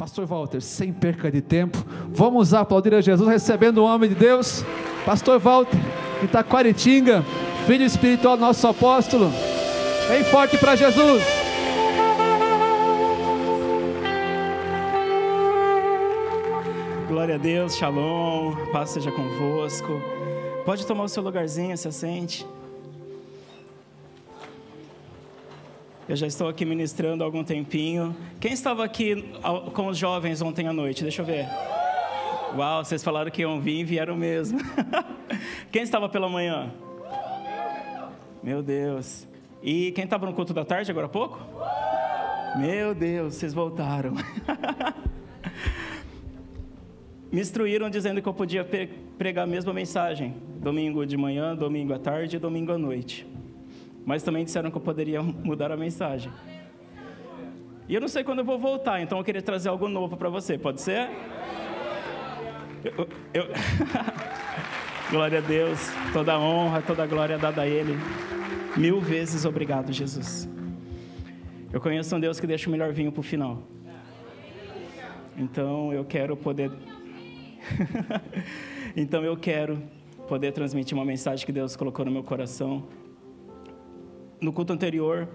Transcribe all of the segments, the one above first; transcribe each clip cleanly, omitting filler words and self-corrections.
Pastor Walter, sem perca de tempo, vamos aplaudir a Jesus, recebendo o homem de Deus, Pastor Walter, de Taquaritinga, filho espiritual do nosso apóstolo. Bem forte para Jesus. Glória a Deus, shalom, paz seja convosco. Pode tomar o seu lugarzinho, se assente. Eu já estou aqui ministrando há algum tempinho. Quem estava aqui com os jovens ontem à noite? Deixa eu ver. Uau, vocês falaram que iam vir e vieram mesmo. Quem estava pela manhã? Meu Deus. E quem estava no culto da tarde agora há pouco? Meu Deus, vocês voltaram. Me instruíram dizendo que eu podia pregar a mesma mensagem. Domingo de manhã, domingo à tarde e domingo à noite. Mas também disseram que eu poderia mudar a mensagem. E eu não sei quando eu vou voltar, então eu queria trazer algo novo para você, pode ser? Glória a Deus, toda a honra, toda a glória dada a Ele. 1000 vezes obrigado, Jesus. Eu conheço um Deus que deixa o melhor vinho para o final. Então eu quero poder... transmitir uma mensagem que Deus colocou no meu coração. No culto anterior,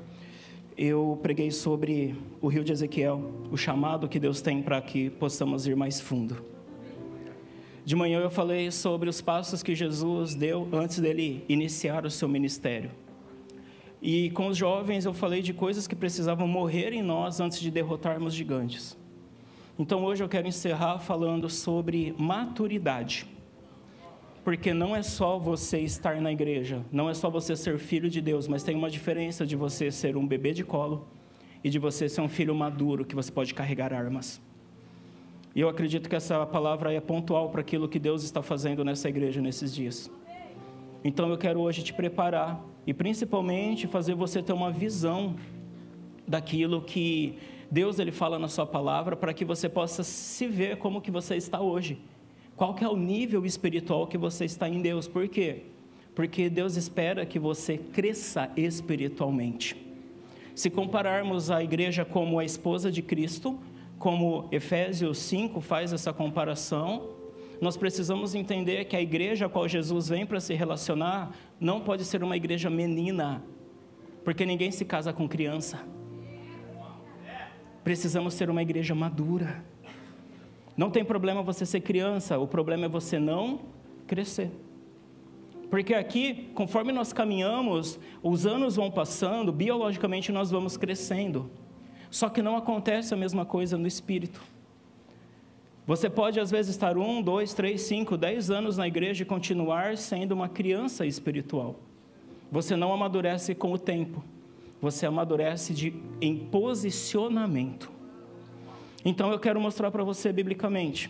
eu preguei sobre o rio de Ezequiel, o chamado que Deus tem para que possamos ir mais fundo. De manhã eu falei sobre os passos que Jesus deu antes dele iniciar o seu ministério. E com os jovens eu falei de coisas que precisavam morrer em nós antes de derrotarmos gigantes. Então hoje eu quero encerrar falando sobre maturidade. Porque não é só você estar na igreja, não é só você ser filho de Deus, mas tem uma diferença de você ser um bebê de colo e de você ser um filho maduro, que você pode carregar armas. E eu acredito que essa palavra é pontual para aquilo que Deus está fazendo nessa igreja nesses dias. Então eu quero hoje te preparar e principalmente fazer você ter uma visão daquilo que Deus ele fala na sua palavra, para que você possa se ver como que você está hoje. Qual que é o nível espiritual que você está em Deus? Por quê? Porque Deus espera que você cresça espiritualmente. Se compararmos a igreja como a esposa de Cristo, como Efésios 5 faz essa comparação, nós precisamos entender que a igreja a qual Jesus vem para se relacionar não pode ser uma igreja menina, porque ninguém se casa com criança. Precisamos ser uma igreja madura. Não tem problema você ser criança, o problema é você não crescer. Porque aqui, conforme nós caminhamos, os anos vão passando, biologicamente nós vamos crescendo. Só que não acontece a mesma coisa no espírito. Você pode às vezes estar 1, 2, 3, 5, 10 anos na igreja e continuar sendo uma criança espiritual. Você não amadurece com o tempo, você amadurece em posicionamento. Então eu quero mostrar para você biblicamente.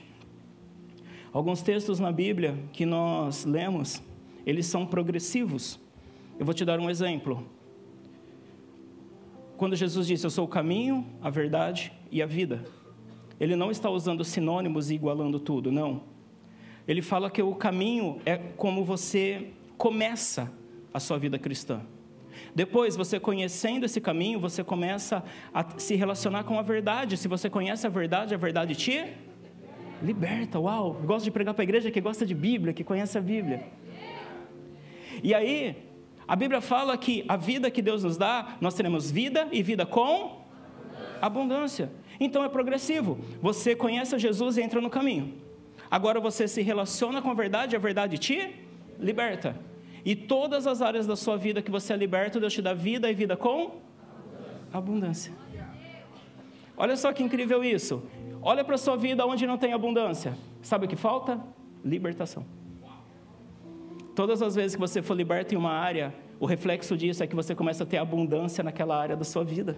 Alguns textos na Bíblia que nós lemos, eles são progressivos. Eu vou te dar um exemplo. Quando Jesus disse, eu sou o caminho, a verdade e a vida. Ele não está usando sinônimos e igualando tudo, não. Ele fala que o caminho é como você começa a sua vida cristã. Depois, você conhecendo esse caminho, você começa a se relacionar com a verdade. Se você conhece a verdade te liberta. Uau, eu gosto de pregar para a igreja que gosta de Bíblia, que conhece a Bíblia. E aí, a Bíblia fala que a vida que Deus nos dá, nós teremos vida e vida com abundância. Então é progressivo. Você conhece Jesus e entra no caminho. Agora você se relaciona com a verdade te liberta. E todas as áreas da sua vida que você é liberto, Deus te dá vida e vida com abundância. Olha só que incrível isso. Olha para a sua vida onde não tem abundância. Sabe o que falta? Libertação. Todas as vezes que você for liberto em uma área, o reflexo disso é que você começa a ter abundância naquela área da sua vida.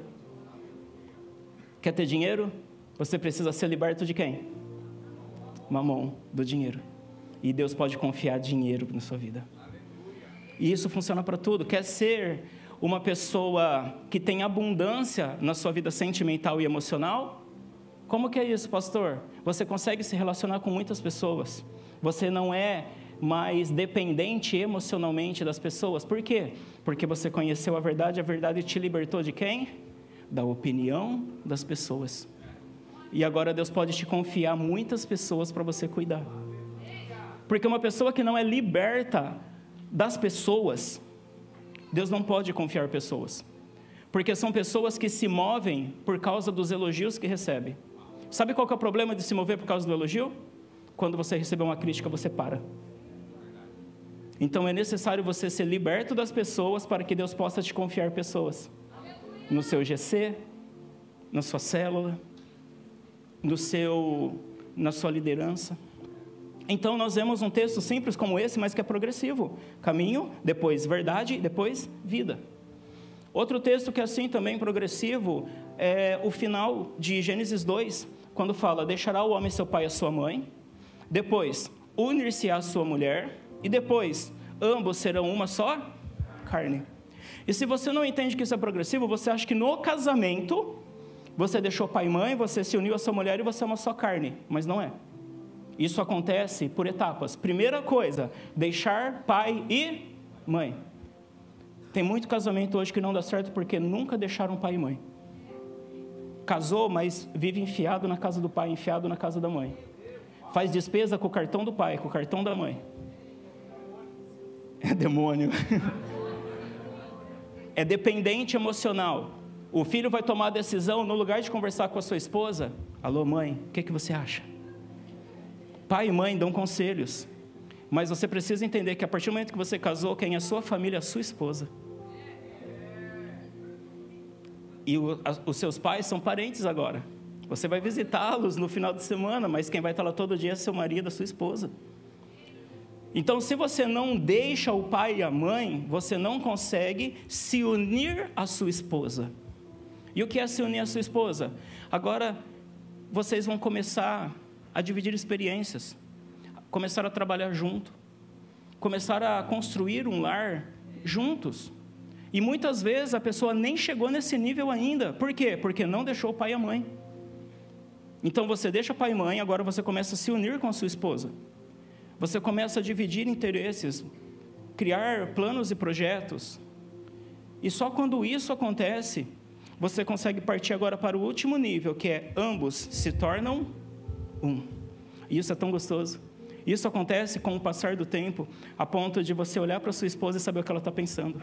Quer ter dinheiro? Você precisa ser liberto de quem? Mamon, do dinheiro. E Deus pode confiar dinheiro na sua vida. E isso funciona para tudo. Quer ser uma pessoa que tem abundância na sua vida sentimental e emocional? Como que é isso, pastor? Você consegue se relacionar com muitas pessoas. Você não é mais dependente emocionalmente das pessoas. Por quê? Porque você conheceu a verdade te libertou de quem? Da opinião das pessoas. E agora Deus pode te confiar muitas pessoas para você cuidar. Porque uma pessoa que não é liberta das pessoas, Deus não pode confiar pessoas. Porque são pessoas que se movem por causa dos elogios que recebem. Sabe qual que é o problema de se mover por causa do elogio? Quando você receber uma crítica, você para. Então é necessário você ser liberto das pessoas para que Deus possa te confiar pessoas. No seu GC, na sua célula, na sua liderança. Então nós vemos um texto simples como esse, mas que é progressivo. Caminho, depois verdade, depois vida. Outro texto que é assim também progressivo é o final de Gênesis 2, quando fala: deixará o homem seu pai e a sua mãe, depois unir-se-á a sua mulher, e depois ambos serão uma só carne. E se você não entende que isso é progressivo, você acha que no casamento você deixou pai e mãe, você se uniu a sua mulher e você é uma só carne, mas não é. Isso acontece por etapas. Primeira coisa, deixar pai e mãe. Tem muito casamento hoje que não dá certo porque nunca deixaram pai e mãe. Casou, mas vive enfiado na casa do pai, enfiado na casa da mãe. Faz despesa com o cartão do pai, com o cartão da mãe. É demônio. É dependente emocional. O filho vai tomar a decisão, no lugar de conversar com a sua esposa: alô mãe, o que você acha? Pai e mãe dão conselhos, mas você precisa entender que a partir do momento que você casou, quem é a sua família é a sua esposa. E os seus pais são parentes agora. Você vai visitá-los no final de semana, mas quem vai estar lá todo dia é seu marido, a sua esposa. Então, se você não deixa o pai e a mãe, você não consegue se unir à sua esposa. E o que é se unir à sua esposa? Agora, vocês vão começar a dividir experiências, começar a trabalhar junto, começar a construir um lar juntos. E muitas vezes a pessoa nem chegou nesse nível ainda. Por quê? Porque não deixou o pai e a mãe. Então você deixa pai e mãe, agora você começa a se unir com a sua esposa. Você começa a dividir interesses, criar planos e projetos. E só quando isso acontece, você consegue partir agora para o último nível, que é ambos se tornam um. E isso é tão gostoso. Isso acontece com o passar do tempo, a ponto de você olhar para sua esposa e saber o que ela está pensando.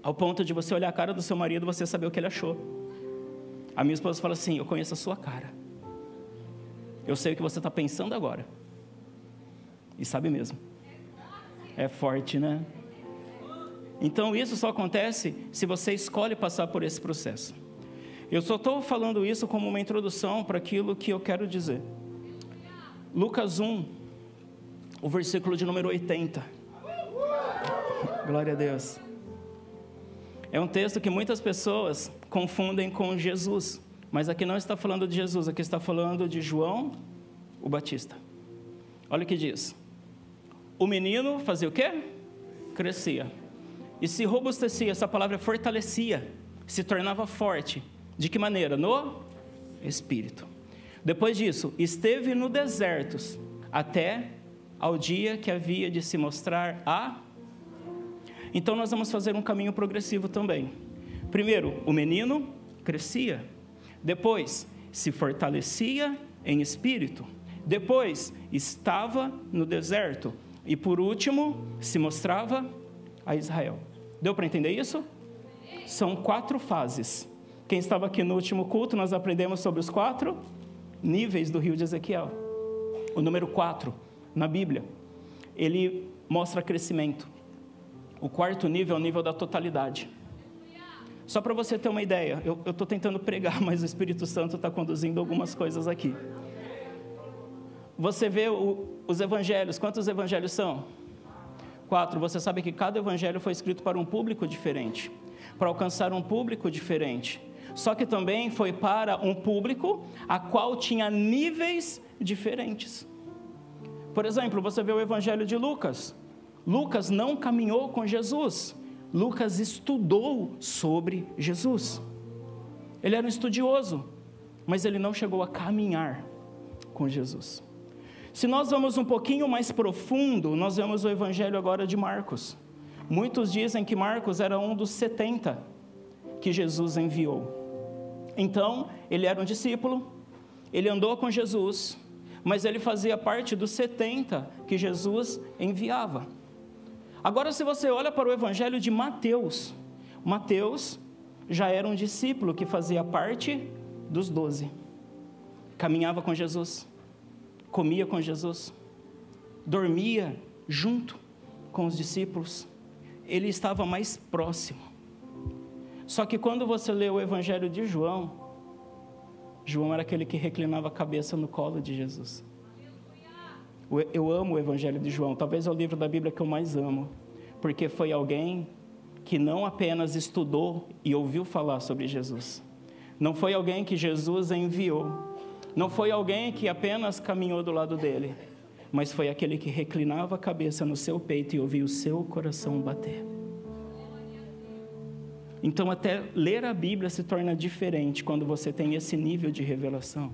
Ao ponto de você olhar a cara do seu marido e você saber o que ele achou. A minha esposa fala assim: eu conheço a sua cara. Eu sei o que você está pensando agora. E sabe mesmo. É forte, né? Então isso só acontece se você escolhe passar por esse processo. Eu só estou falando isso como uma introdução para aquilo que eu quero dizer. Lucas 1, o versículo de número 80. Glória a Deus. É um texto que muitas pessoas confundem com Jesus, mas aqui não está falando de Jesus, aqui está falando de João, o Batista. Olha o que diz: o menino fazia o quê? Crescia. E se robustecia, essa palavra fortalecia, se tornava forte. De que maneira? No Espírito. Depois disso, esteve no deserto, até ao dia que havia de se mostrar a... Então nós vamos fazer um caminho progressivo também. Primeiro, o menino crescia. Depois, se fortalecia em espírito. Depois, estava no deserto. E por último, se mostrava a Israel. Deu para entender isso? São 4 fases. Quem estava aqui no último culto, nós aprendemos sobre os 4 níveis do rio de Ezequiel. O número 4, na Bíblia, ele mostra crescimento. O 4º nível é o nível da totalidade. Só para você ter uma ideia, eu estou tentando pregar, mas o Espírito Santo está conduzindo algumas coisas aqui. Você vê os evangelhos, quantos evangelhos são? 4, você sabe que cada evangelho foi escrito para um público diferente, para alcançar um público diferente. Só que também foi para um público a qual tinha níveis diferentes. Por exemplo, você vê o evangelho de Lucas. Lucas não caminhou com Jesus, Lucas estudou sobre Jesus. Ele era um estudioso, mas ele não chegou a caminhar com Jesus. Se nós vamos um pouquinho mais profundo, nós vemos o evangelho agora de Marcos. Muitos dizem que Marcos era um dos 70 que Jesus enviou. Então, ele era um discípulo, ele andou com Jesus, mas ele fazia parte dos 70 que Jesus enviava. Agora, se você olha para o evangelho de Mateus, Mateus já era um discípulo que fazia parte dos 12. Caminhava com Jesus, comia com Jesus, dormia junto com os discípulos. Ele estava mais próximo. Só que quando você lê o evangelho de João, João era aquele que reclinava a cabeça no colo de Jesus. Eu amo o evangelho de João, talvez é o livro da Bíblia que eu mais amo, porque foi alguém que não apenas estudou e ouviu falar sobre Jesus, não foi alguém que Jesus enviou, não foi alguém que apenas caminhou do lado dele, mas foi aquele que reclinava a cabeça no seu peito e ouvia o seu coração bater. Então, até ler a Bíblia se torna diferente quando você tem esse nível de revelação.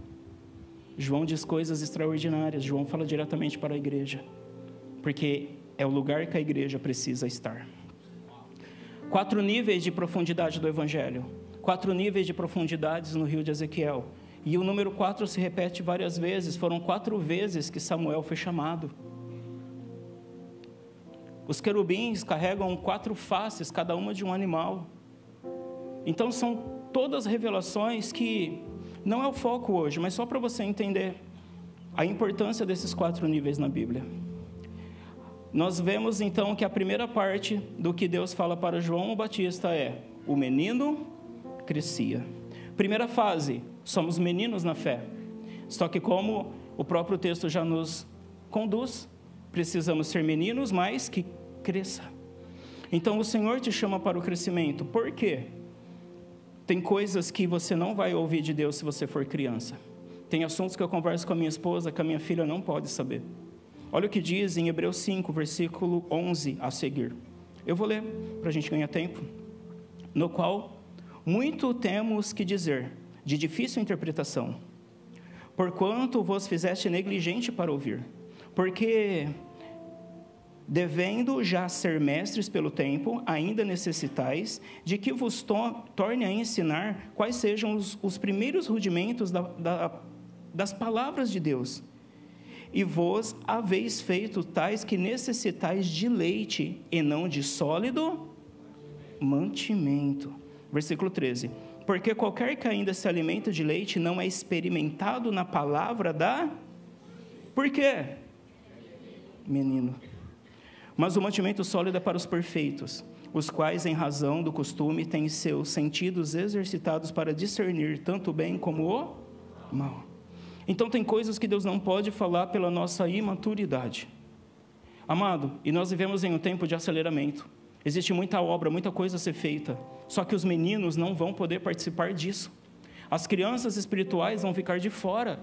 João diz coisas extraordinárias, João fala diretamente para a igreja, porque é o lugar que a igreja precisa estar. 4 níveis de profundidade do Evangelho, 4 níveis de profundidades no rio de Ezequiel, e o número 4 se repete várias vezes, foram 4 vezes que Samuel foi chamado. Os querubins carregam 4 faces, cada uma de um animal. Então são todas revelações que não é o foco hoje, mas só para você entender a importância desses 4 níveis na Bíblia. Nós vemos então que a primeira parte do que Deus fala para João o Batista é: o menino crescia. Primeira fase, somos meninos na fé. Só que como o próprio texto já nos conduz, precisamos ser meninos, mas que cresça. Então o Senhor te chama para o crescimento. Por quê? Tem coisas que você não vai ouvir de Deus se você for criança. Tem assuntos que eu converso com a minha esposa, que a minha filha não pode saber. Olha o que diz em Hebreus 5, versículo 11 a seguir. Eu vou ler, para a gente ganhar tempo. No qual muito temos que dizer, de difícil interpretação, porquanto vos fizeste negligente para ouvir, porque devendo já ser mestres pelo tempo, ainda necessitais de que vos torne a ensinar quais sejam os primeiros rudimentos das palavras de Deus. E vos haveis feito tais que necessitais de leite, e não de sólido mantimento. Versículo 13. Porque qualquer que ainda se alimenta de leite não é experimentado na palavra da... Por quê? Menino. Mas o mantimento sólido é para os perfeitos, os quais, em razão do costume, têm seus sentidos exercitados para discernir tanto o bem como o mal. Então, tem coisas que Deus não pode falar pela nossa imaturidade. Amado, e nós vivemos em um tempo de aceleramento. Existe muita obra, muita coisa a ser feita. Só que os meninos não vão poder participar disso. As crianças espirituais vão ficar de fora.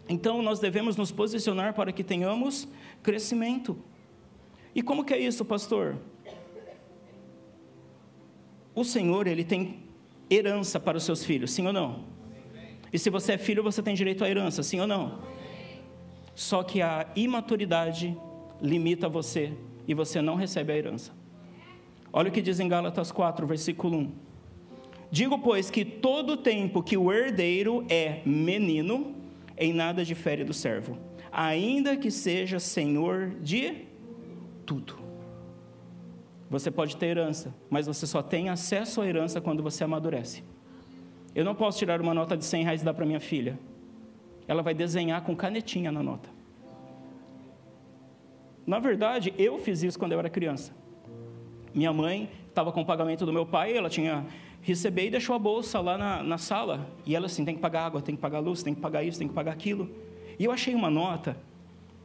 Então, nós devemos nos posicionar para que tenhamos crescimento. E como que é isso, pastor? O Senhor, Ele tem herança para os seus filhos, sim ou não? E se você é filho, você tem direito à herança, sim ou não? Só que a imaturidade limita você e você não recebe a herança. Olha o que diz em Gálatas 4, versículo 1. Digo, pois, que todo tempo que o herdeiro é menino, em nada difere do servo, ainda que seja senhor de tudo. Você pode ter herança, mas você só tem acesso à herança quando você amadurece. Eu não posso tirar uma nota de R$100 e dar para minha filha. Ela vai desenhar com canetinha na nota. Na verdade, eu fiz isso quando eu era criança. Minha mãe estava com o pagamento do meu pai, ela tinha recebido e deixou a bolsa lá na sala. E ela assim, tem que pagar água, tem que pagar luz, tem que pagar isso, tem que pagar aquilo. E eu achei uma nota,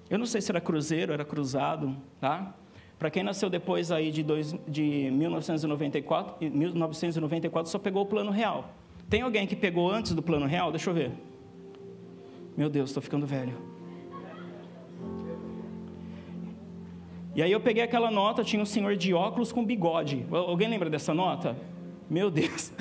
eu não sei se era cruzeiro, era cruzado, tá? Para quem nasceu depois aí de 1994, só pegou o plano real. Tem alguém que pegou antes do plano real? Deixa eu ver. Meu Deus, estou ficando velho. E aí eu peguei aquela nota, tinha um senhor de óculos com bigode. Alguém lembra dessa nota? Meu Deus.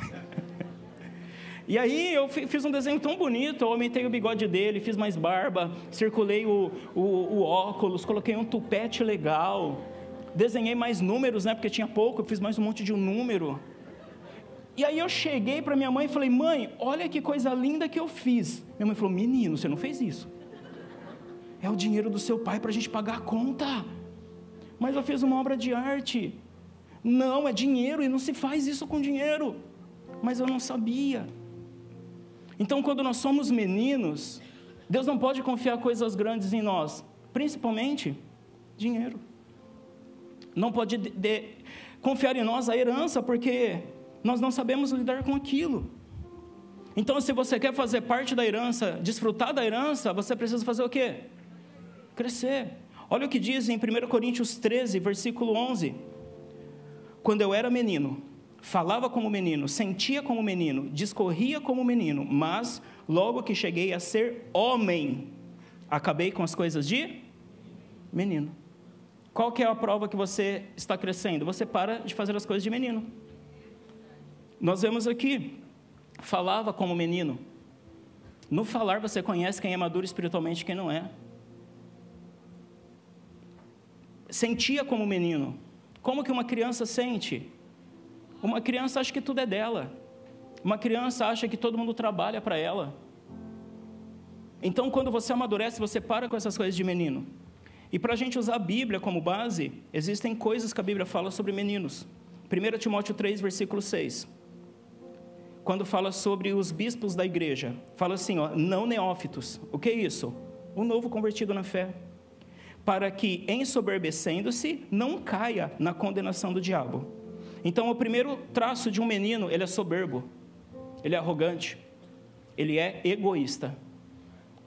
E aí eu fiz um desenho tão bonito, eu aumentei o bigode dele, fiz mais barba, circulei o óculos, coloquei um tupete legal, desenhei mais números, né, porque tinha pouco, eu fiz mais um monte de um número. E aí eu cheguei para minha mãe e falei: mãe, olha que coisa linda que eu fiz. Minha mãe falou: menino, você não fez isso. É o dinheiro do seu pai para a gente pagar a conta. Mas eu fiz uma obra de arte. Não, é dinheiro e não se faz isso com dinheiro. Mas eu não sabia. Então, quando nós somos meninos, Deus não pode confiar coisas grandes em nós, principalmente dinheiro. Não pode confiar em nós a herança, porque nós não sabemos lidar com aquilo. Então, se você quer fazer parte da herança, desfrutar da herança, você precisa fazer o quê? Crescer. Olha o que diz em 1 Coríntios 13, versículo 11. Quando eu era menino, falava como menino, sentia como menino, discorria como menino, mas logo que cheguei a ser homem, acabei com as coisas de menino. Qual que é a prova que você está crescendo? Você para de fazer as coisas de menino. Nós vemos aqui, falava como menino. No falar você conhece quem é maduro espiritualmente e quem não é. Sentia como menino. Como que uma criança sente? Uma criança acha que tudo é dela. Uma criança acha que todo mundo trabalha para ela. Então, quando você amadurece, você para com essas coisas de menino. E para a gente usar a Bíblia como base, existem coisas que a Bíblia fala sobre meninos. 1 Timóteo 3, versículo 6. Quando fala sobre os bispos da igreja, fala assim, ó, não neófitos. O que é isso? Um novo convertido na fé. Para que, ensoberbecendo-se, não caia na condenação do diabo. Então, o primeiro traço de um menino, ele é soberbo, ele é arrogante, ele é egoísta.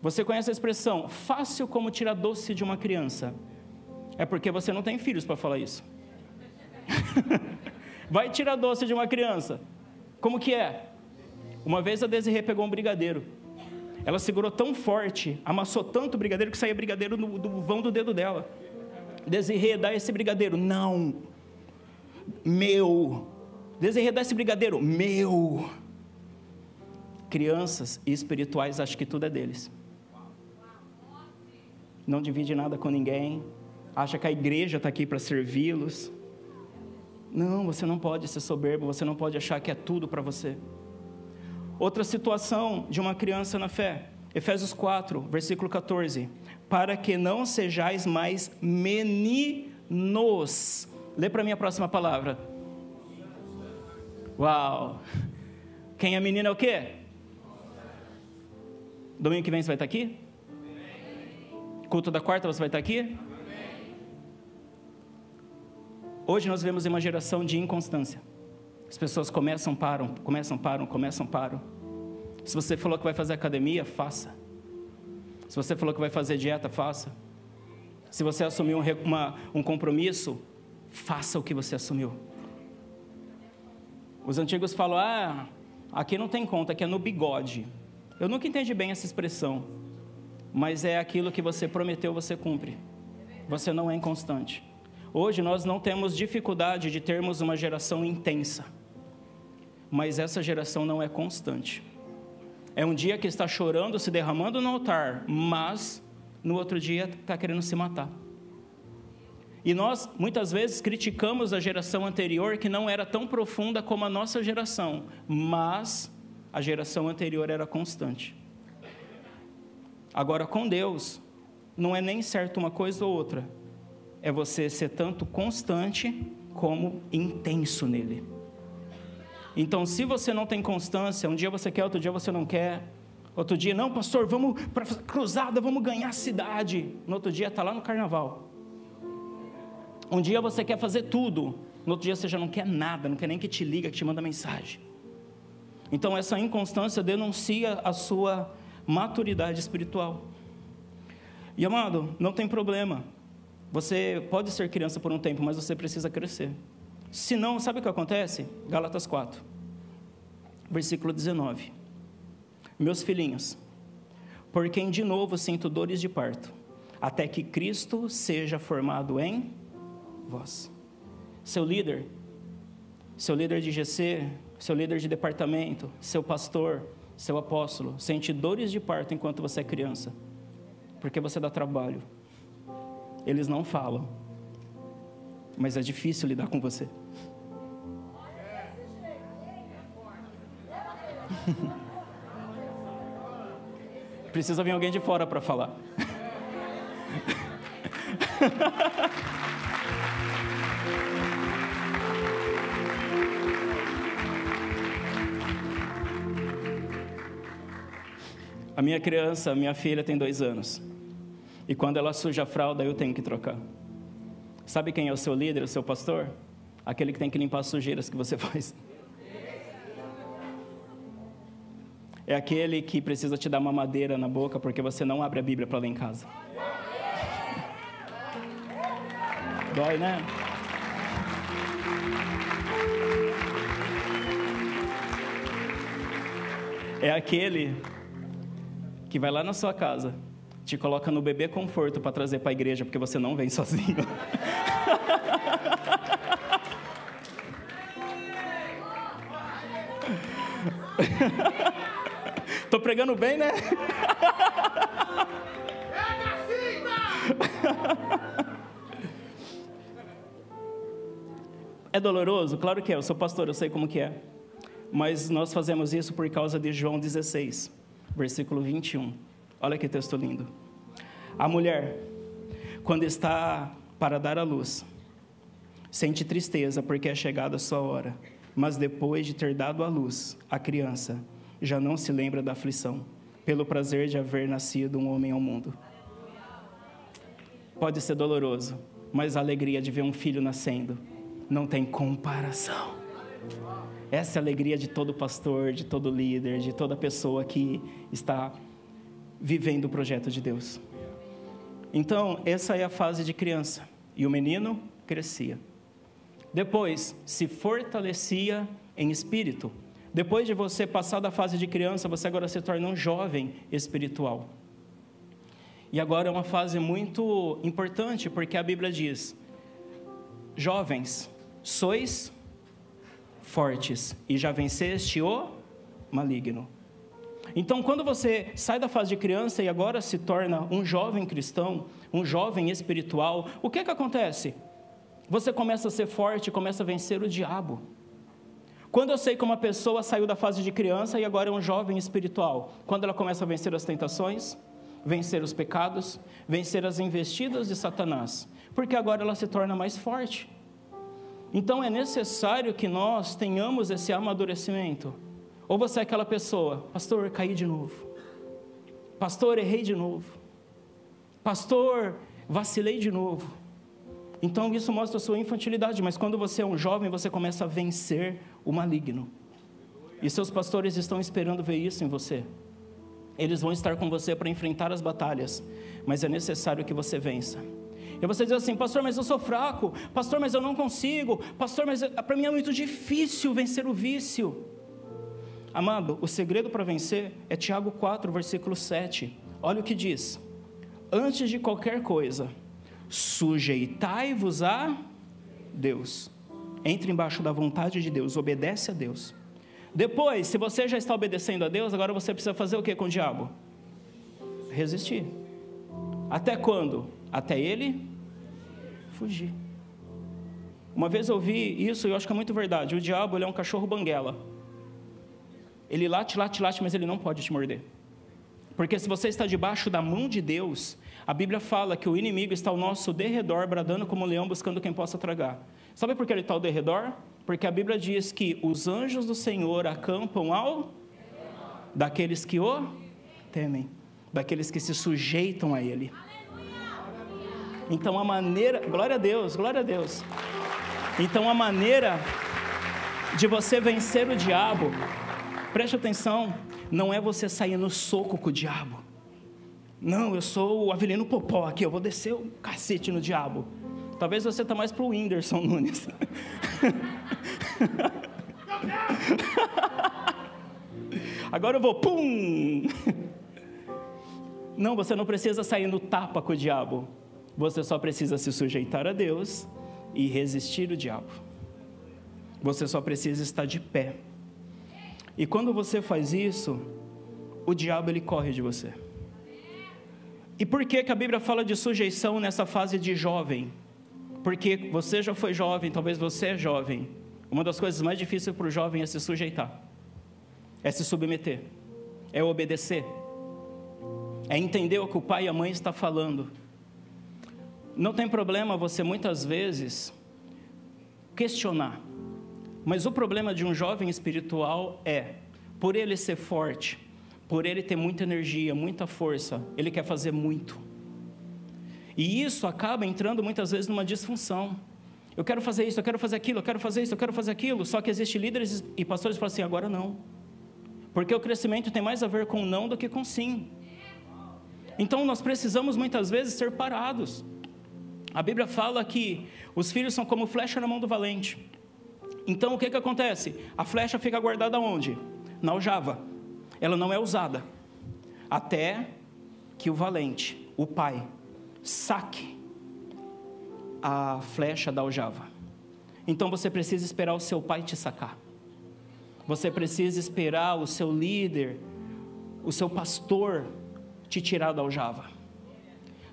Você conhece a expressão, fácil como tirar doce de uma criança? É porque você não tem filhos para falar isso. Vai tirar doce de uma criança. Como que é? Uma vez a Desirê pegou um brigadeiro. Ela segurou tão forte, amassou tanto o brigadeiro que saía brigadeiro do vão do dedo dela. Desirê, dá esse brigadeiro. Não. Meu. Desirê, dá esse brigadeiro. Meu. Crianças e espirituais acham que tudo é deles. Não divide nada com ninguém. Acha que a igreja está aqui para servi-los. Não, você não pode ser soberbo. Você não pode achar que é tudo para você. Outra situação de uma criança na fé, Efésios 4, versículo 14, para que não sejais mais meninos. Lê para mim a próxima palavra. Uau! Quem é menino é o quê? Domingo que vem você vai estar aqui? Culto da quarta você vai estar aqui? Hoje nós vemos uma geração de inconstância. As pessoas começam, param. Se você falou que vai fazer academia, faça. Se você falou que vai fazer dieta, faça. Se você assumiu um compromisso, faça o que você assumiu. Os antigos falam, aqui não tem conta, aqui é no bigode. Eu nunca entendi bem essa expressão, mas é aquilo que você prometeu, você cumpre. Você não é inconstante. Hoje nós não temos dificuldade de termos uma geração intensa, mas essa geração não é constante. É um dia que está chorando, se derramando no altar, mas no outro dia está querendo se matar. E nós muitas vezes criticamos a geração anterior que não era tão profunda como a nossa geração, mas a geração anterior era constante. Agora com Deus, não é nem certo uma coisa ou outra, é você ser tanto constante como intenso nele. Então, se você não tem constância, um dia você quer, outro dia você não quer. Outro dia, não, pastor, vamos para a cruzada, vamos ganhar a cidade. No outro dia, está lá no carnaval. Um dia você quer fazer tudo. No outro dia você já não quer nada, não quer nem que te liga, que te manda mensagem. Então, essa inconstância denuncia a sua maturidade espiritual. E, amado, não tem problema. Você pode ser criança por um tempo, mas você precisa crescer. Se não, sabe o que acontece? Gálatas 4, versículo 19. Meus filhinhos, por quem de novo sinto dores de parto, até que Cristo seja formado em vós. Seu líder de GC, seu líder de departamento, seu pastor, seu apóstolo, sente dores de parto enquanto você é criança, porque você dá trabalho. Eles não falam, mas é difícil lidar com você. Precisa vir alguém de fora para falar. A minha criança, minha filha tem 2 anos. E quando ela suja a fralda, eu tenho que trocar. Sabe quem é o seu líder, o seu pastor? Aquele que tem que limpar as sujeiras que você faz. É aquele que precisa te dar uma mamadeira na boca porque você não abre a Bíblia para ler em casa. Dói, né? É aquele que vai lá na sua casa, te coloca no bebê conforto para trazer para a igreja, porque você não vem sozinho. Tô pregando bem, né? É doloroso? Claro que é, eu sou pastor, eu sei como que é. Mas nós fazemos isso por causa de João 16, versículo 21. Olha que texto lindo. A mulher, quando está para dar à luz, sente tristeza porque é chegada a sua hora. Mas depois de ter dado à luz a criança, já não se lembra da aflição, pelo prazer de haver nascido um homem ao mundo. Pode ser doloroso, mas a alegria de ver um filho nascendo não tem comparação. Essa é a alegria de todo pastor, de todo líder, de toda pessoa que está vivendo o projeto de Deus. Então, essa é a fase de criança. E o menino crescia. Depois, se fortalecia em espírito. Depois de você passar da fase de criança, você agora se torna um jovem espiritual. E agora é uma fase muito importante, porque a Bíblia diz: jovens, sois fortes, e já venceste o maligno. Então, quando você sai da fase de criança e agora se torna um jovem cristão, um jovem espiritual, o que acontece? Você começa a ser forte, começa a vencer o diabo. Quando eu sei que uma pessoa saiu da fase de criança e agora é um jovem espiritual, quando ela começa a vencer as tentações, vencer os pecados, vencer as investidas de Satanás, porque agora ela se torna mais forte. Então é necessário que nós tenhamos esse amadurecimento. Ou você é aquela pessoa: pastor, caí de novo, pastor, errei de novo, pastor, vacilei de novo. Então isso mostra a sua infantilidade, mas quando você é um jovem, você começa a vencer o maligno. E seus pastores estão esperando ver isso em você. Eles vão estar com você para enfrentar as batalhas, mas é necessário que você vença. E você diz assim: pastor, mas eu sou fraco, pastor, mas eu não consigo, pastor, mas para mim é muito difícil vencer o vício. Amado, o segredo para vencer é Tiago 4, versículo 7. Olha o que diz: antes de qualquer coisa, sujeitai-vos a Deus. Entre embaixo da vontade de Deus, obedece a Deus. Depois, se você já está obedecendo a Deus, agora você precisa fazer o que com o diabo? Resistir. Até quando? Até ele fugir. Uma vez eu ouvi isso e eu acho que é muito verdade. O diabo, ele é um cachorro banguela. Ele late, late, late, mas ele não pode te morder. Porque se você está debaixo da mão de Deus, a Bíblia fala que o inimigo está ao nosso derredor, bradando como um leão, buscando quem possa tragar. Sabe por que ele está ao derredor? Porque a Bíblia diz que os anjos do Senhor acampam ao daqueles que o temem, daqueles que se sujeitam a Ele. Então a maneira, glória a Deus, glória a Deus. Então a maneira de você vencer o diabo, preste atenção, não é você sair no soco com o diabo. Não, eu sou o Avelino Popó aqui, eu vou descer o cacete no diabo. Talvez você está mais para o Whindersson Nunes. Agora eu vou, pum! Não, você não precisa sair no tapa com o diabo. Você só precisa se sujeitar a Deus e resistir o diabo. Você só precisa estar de pé. E quando você faz isso, o diabo ele corre de você. E por que a Bíblia fala de sujeição nessa fase de jovem? Porque você já foi jovem, talvez você é jovem. Uma das coisas mais difíceis para o jovem é se sujeitar. é se submeter, é obedecer, é entender o que o pai e a mãe estão falando. Não tem problema você muitas vezes questionar, mas o problema de um jovem espiritual é, por ele ser forte, por ele ter muita energia, muita força, ele quer fazer muito. E isso acaba entrando muitas vezes numa disfunção. Eu quero fazer isso, eu quero fazer aquilo, eu quero fazer isso, eu quero fazer aquilo. Só que existem líderes e pastores que falam assim, agora não. Porque o crescimento tem mais a ver com não do que com sim. Então nós precisamos muitas vezes ser parados. A Bíblia fala que os filhos são como flecha na mão do valente. Então o que acontece? A flecha fica guardada onde? Na aljava. Ela não é usada. Até que o valente, o pai, saque a flecha da aljava. Então você precisa esperar o seu pai te sacar. Você precisa esperar o seu líder, o seu pastor te tirar da aljava.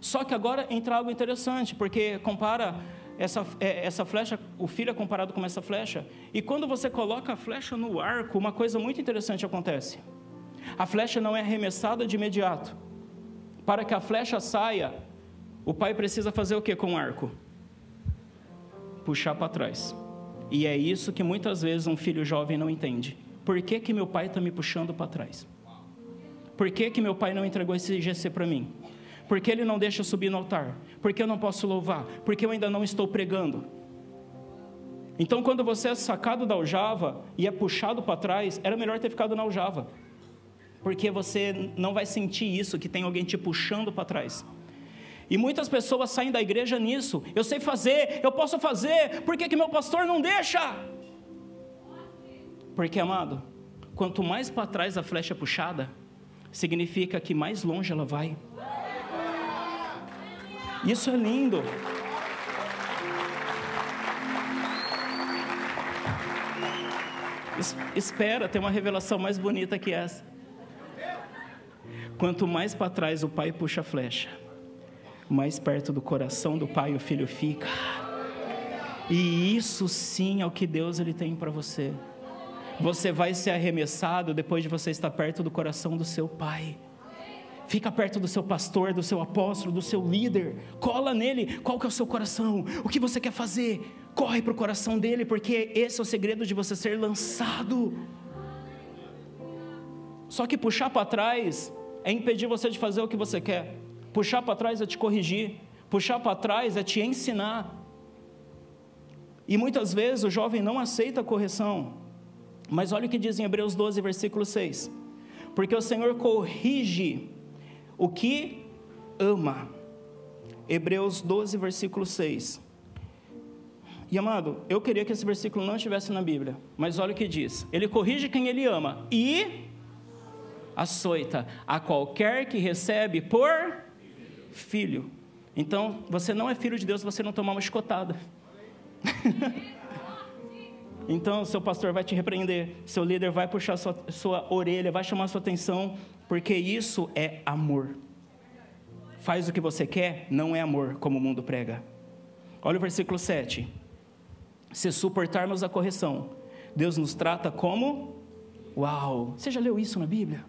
Só que agora entra algo interessante, porque compara essa flecha, o filho é comparado com essa flecha, e quando você coloca a flecha no arco, uma coisa muito interessante acontece. A flecha não é arremessada de imediato. Para que a flecha saia, o pai precisa fazer o que com o arco? Puxar para trás. E é isso que muitas vezes um filho jovem não entende. Por que que meu pai está me puxando para trás? Por que que meu pai não entregou esse GC para mim? Por que ele não deixa eu subir no altar? Por que eu não posso louvar? Por que eu ainda não estou pregando? Então quando você é sacado da aljava e é puxado para trás, era melhor ter ficado na aljava. Porque você não vai sentir isso, que tem alguém te puxando para trás. E muitas pessoas saem da igreja nisso. Eu sei fazer, eu posso fazer, por que que meu pastor não deixa? Porque, amado, quanto mais para trás a flecha é puxada, significa que mais longe ela vai. Isso é lindo. Espera, tem uma revelação mais bonita que essa. Quanto mais para trás o pai puxa a flecha, mais perto do coração do pai o filho fica. E isso sim é o que Deus ele tem para você. Você vai ser arremessado depois de você estar perto do coração do seu pai. Fica perto do seu pastor, do seu apóstolo, do seu líder. Cola nele. Qual que é o seu coração? O que você quer fazer? Corre para o coração dele, porque esse é o segredo de você ser lançado. Só que puxar para trás é impedir você de fazer o que você quer. Puxar para trás é te corrigir. Puxar para trás é te ensinar. E muitas vezes o jovem não aceita a correção. Mas olha o que diz em Hebreus 12, versículo 6. Porque o Senhor corrige o que ama. Hebreus 12, versículo 6. E amado, eu queria que esse versículo não estivesse na Bíblia. Mas olha o que diz. Ele corrige quem ele ama. E açoita a qualquer que recebe por filho. Então, você não é filho de Deus se você não tomar uma chicotada. Então, seu pastor vai te repreender, seu líder vai puxar sua orelha, vai chamar sua atenção, porque isso é amor. Faz o que você quer, não é amor, como o mundo prega. Olha o versículo 7. Se suportarmos a correção, Deus nos trata como... Uau! Você já leu isso na Bíblia?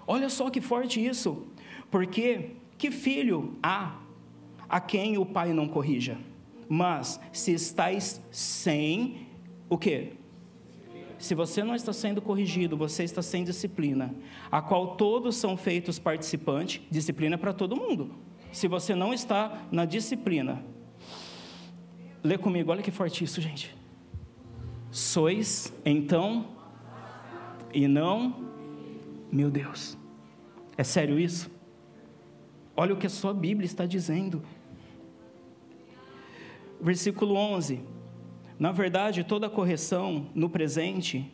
Olha só que forte isso. Porque que filho há a quem o pai não corrija? Mas se estáis sem o quê? Se você não está sendo corrigido, você está sem disciplina, a qual todos são feitos participantes. Disciplina para todo mundo. Se você não está na disciplina, lê comigo, olha que forte isso, gente. Sois então e não, meu Deus, é sério isso? Olha o que a sua Bíblia está dizendo. Versículo 11. Na verdade, toda correção no presente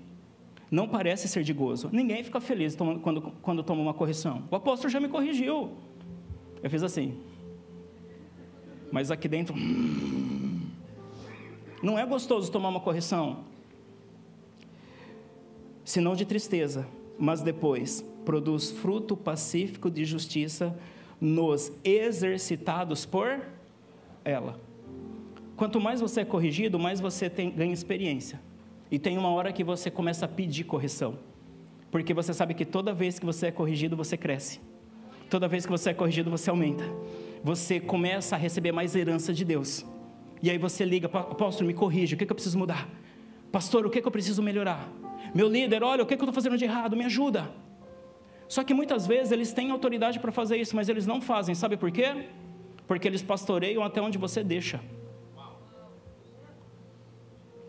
não parece ser de gozo. Ninguém fica feliz quando toma uma correção. O apóstolo já me corrigiu. Eu fiz assim. Mas aqui dentro... Não é gostoso tomar uma correção. Senão de tristeza. Mas depois produz fruto pacífico de justiça nos exercitados por ela. Quanto mais você é corrigido, mais você ganha experiência. E tem uma hora que você começa a pedir correção. Porque você sabe que toda vez que você é corrigido, você cresce. Toda vez que você é corrigido, você aumenta. Você começa a receber mais herança de Deus. E aí você liga, apóstolo, me corrija, o que eu preciso mudar? Pastor, o que eu preciso melhorar? Meu líder, olha, o que eu estou fazendo de errado? Me ajuda. Só que muitas vezes eles têm autoridade para fazer isso, mas eles não fazem. Sabe por quê? Porque eles pastoreiam até onde você deixa.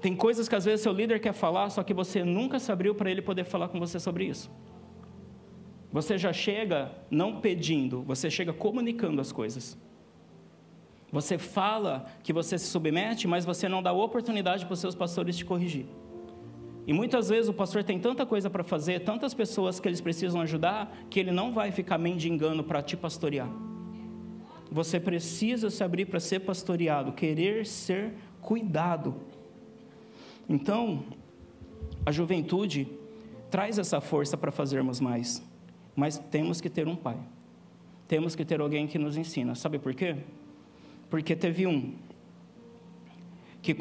Tem coisas que às vezes seu líder quer falar, só que você nunca se abriu para ele poder falar com você sobre isso. Você já chega não pedindo, você chega comunicando as coisas. Você fala que você se submete, mas você não dá oportunidade para os seus pastores te corrigir. E muitas vezes o pastor tem tanta coisa para fazer, tantas pessoas que eles precisam ajudar, que ele não vai ficar mendigando para te pastorear. Você precisa se abrir para ser pastoreado, querer ser cuidado. Então, a juventude traz essa força para fazermos mais, mas temos que ter um pai. Temos que ter alguém que nos ensina. Sabe por quê? Porque teve um que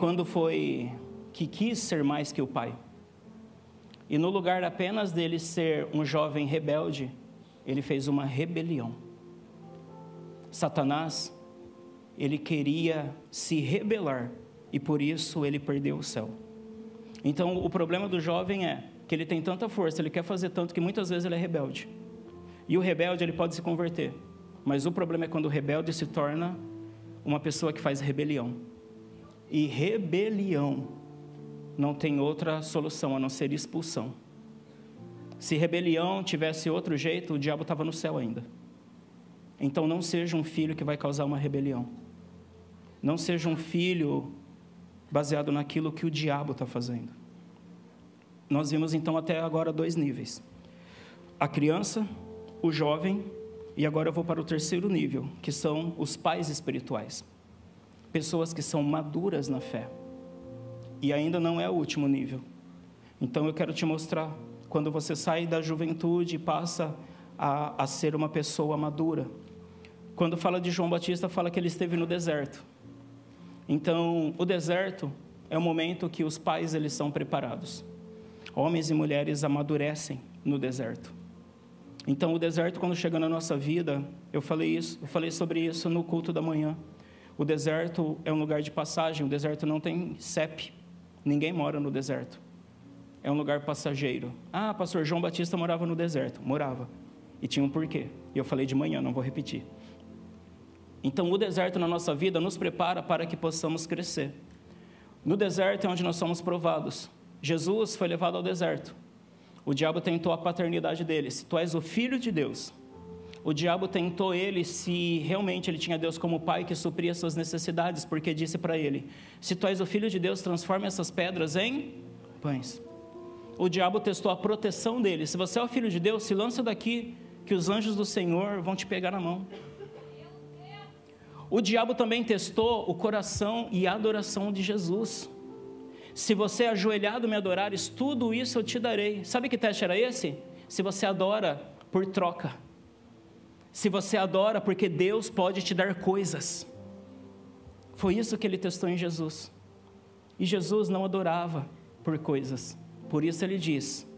que quis ser mais que o pai. E no lugar apenas dele ser um jovem rebelde, ele fez uma rebelião. Satanás, ele queria se rebelar e por isso ele perdeu o céu. Então o problema do jovem é que ele tem tanta força, ele quer fazer tanto que muitas vezes ele é rebelde. E o rebelde ele pode se converter, mas o problema é quando o rebelde se torna uma pessoa que faz rebelião. E rebelião não tem outra solução a não ser expulsão. Se rebelião tivesse outro jeito, o diabo estava no céu ainda. Então não seja um filho que vai causar uma rebelião. Não seja um filho baseado naquilo que o diabo está fazendo. Nós vimos então até agora 2 níveis. A criança, o jovem, e agora eu vou para o terceiro nível, que são os pais espirituais. Pessoas que são maduras na fé. E ainda não é o último nível. Então eu quero te mostrar, quando você sai da juventude e passa a ser uma pessoa madura. Quando fala de João Batista, fala que ele esteve no deserto. Então, o deserto é o momento que os pais eles são preparados. Homens e mulheres amadurecem no deserto. Então, o deserto, quando chega na nossa vida, eu falei sobre isso no culto da manhã. O deserto é um lugar de passagem, o deserto não tem CEP. Ninguém mora no deserto. É um lugar passageiro. Ah, pastor João Batista morava no deserto. Morava. E tinha um porquê. E eu falei de manhã, não vou repetir. Então, o deserto na nossa vida nos prepara para que possamos crescer. No deserto é onde nós somos provados. Jesus foi levado ao deserto. O diabo tentou a paternidade dele. Se tu és o filho de Deus. O diabo tentou ele se realmente ele tinha Deus como pai que supria suas necessidades, porque disse para ele, se tu és o filho de Deus, transforma essas pedras em pães. O diabo testou a proteção dele. Se você é o filho de Deus, se lança daqui, que os anjos do Senhor vão te pegar na mão. O diabo também testou o coração e a adoração de Jesus. Se você ajoelhado me adorares, tudo isso eu te darei. Sabe que teste era esse? Se você adora por troca. Se você adora porque Deus pode te dar coisas. Foi isso que ele testou em Jesus. E Jesus não adorava por coisas. Por isso ele diz,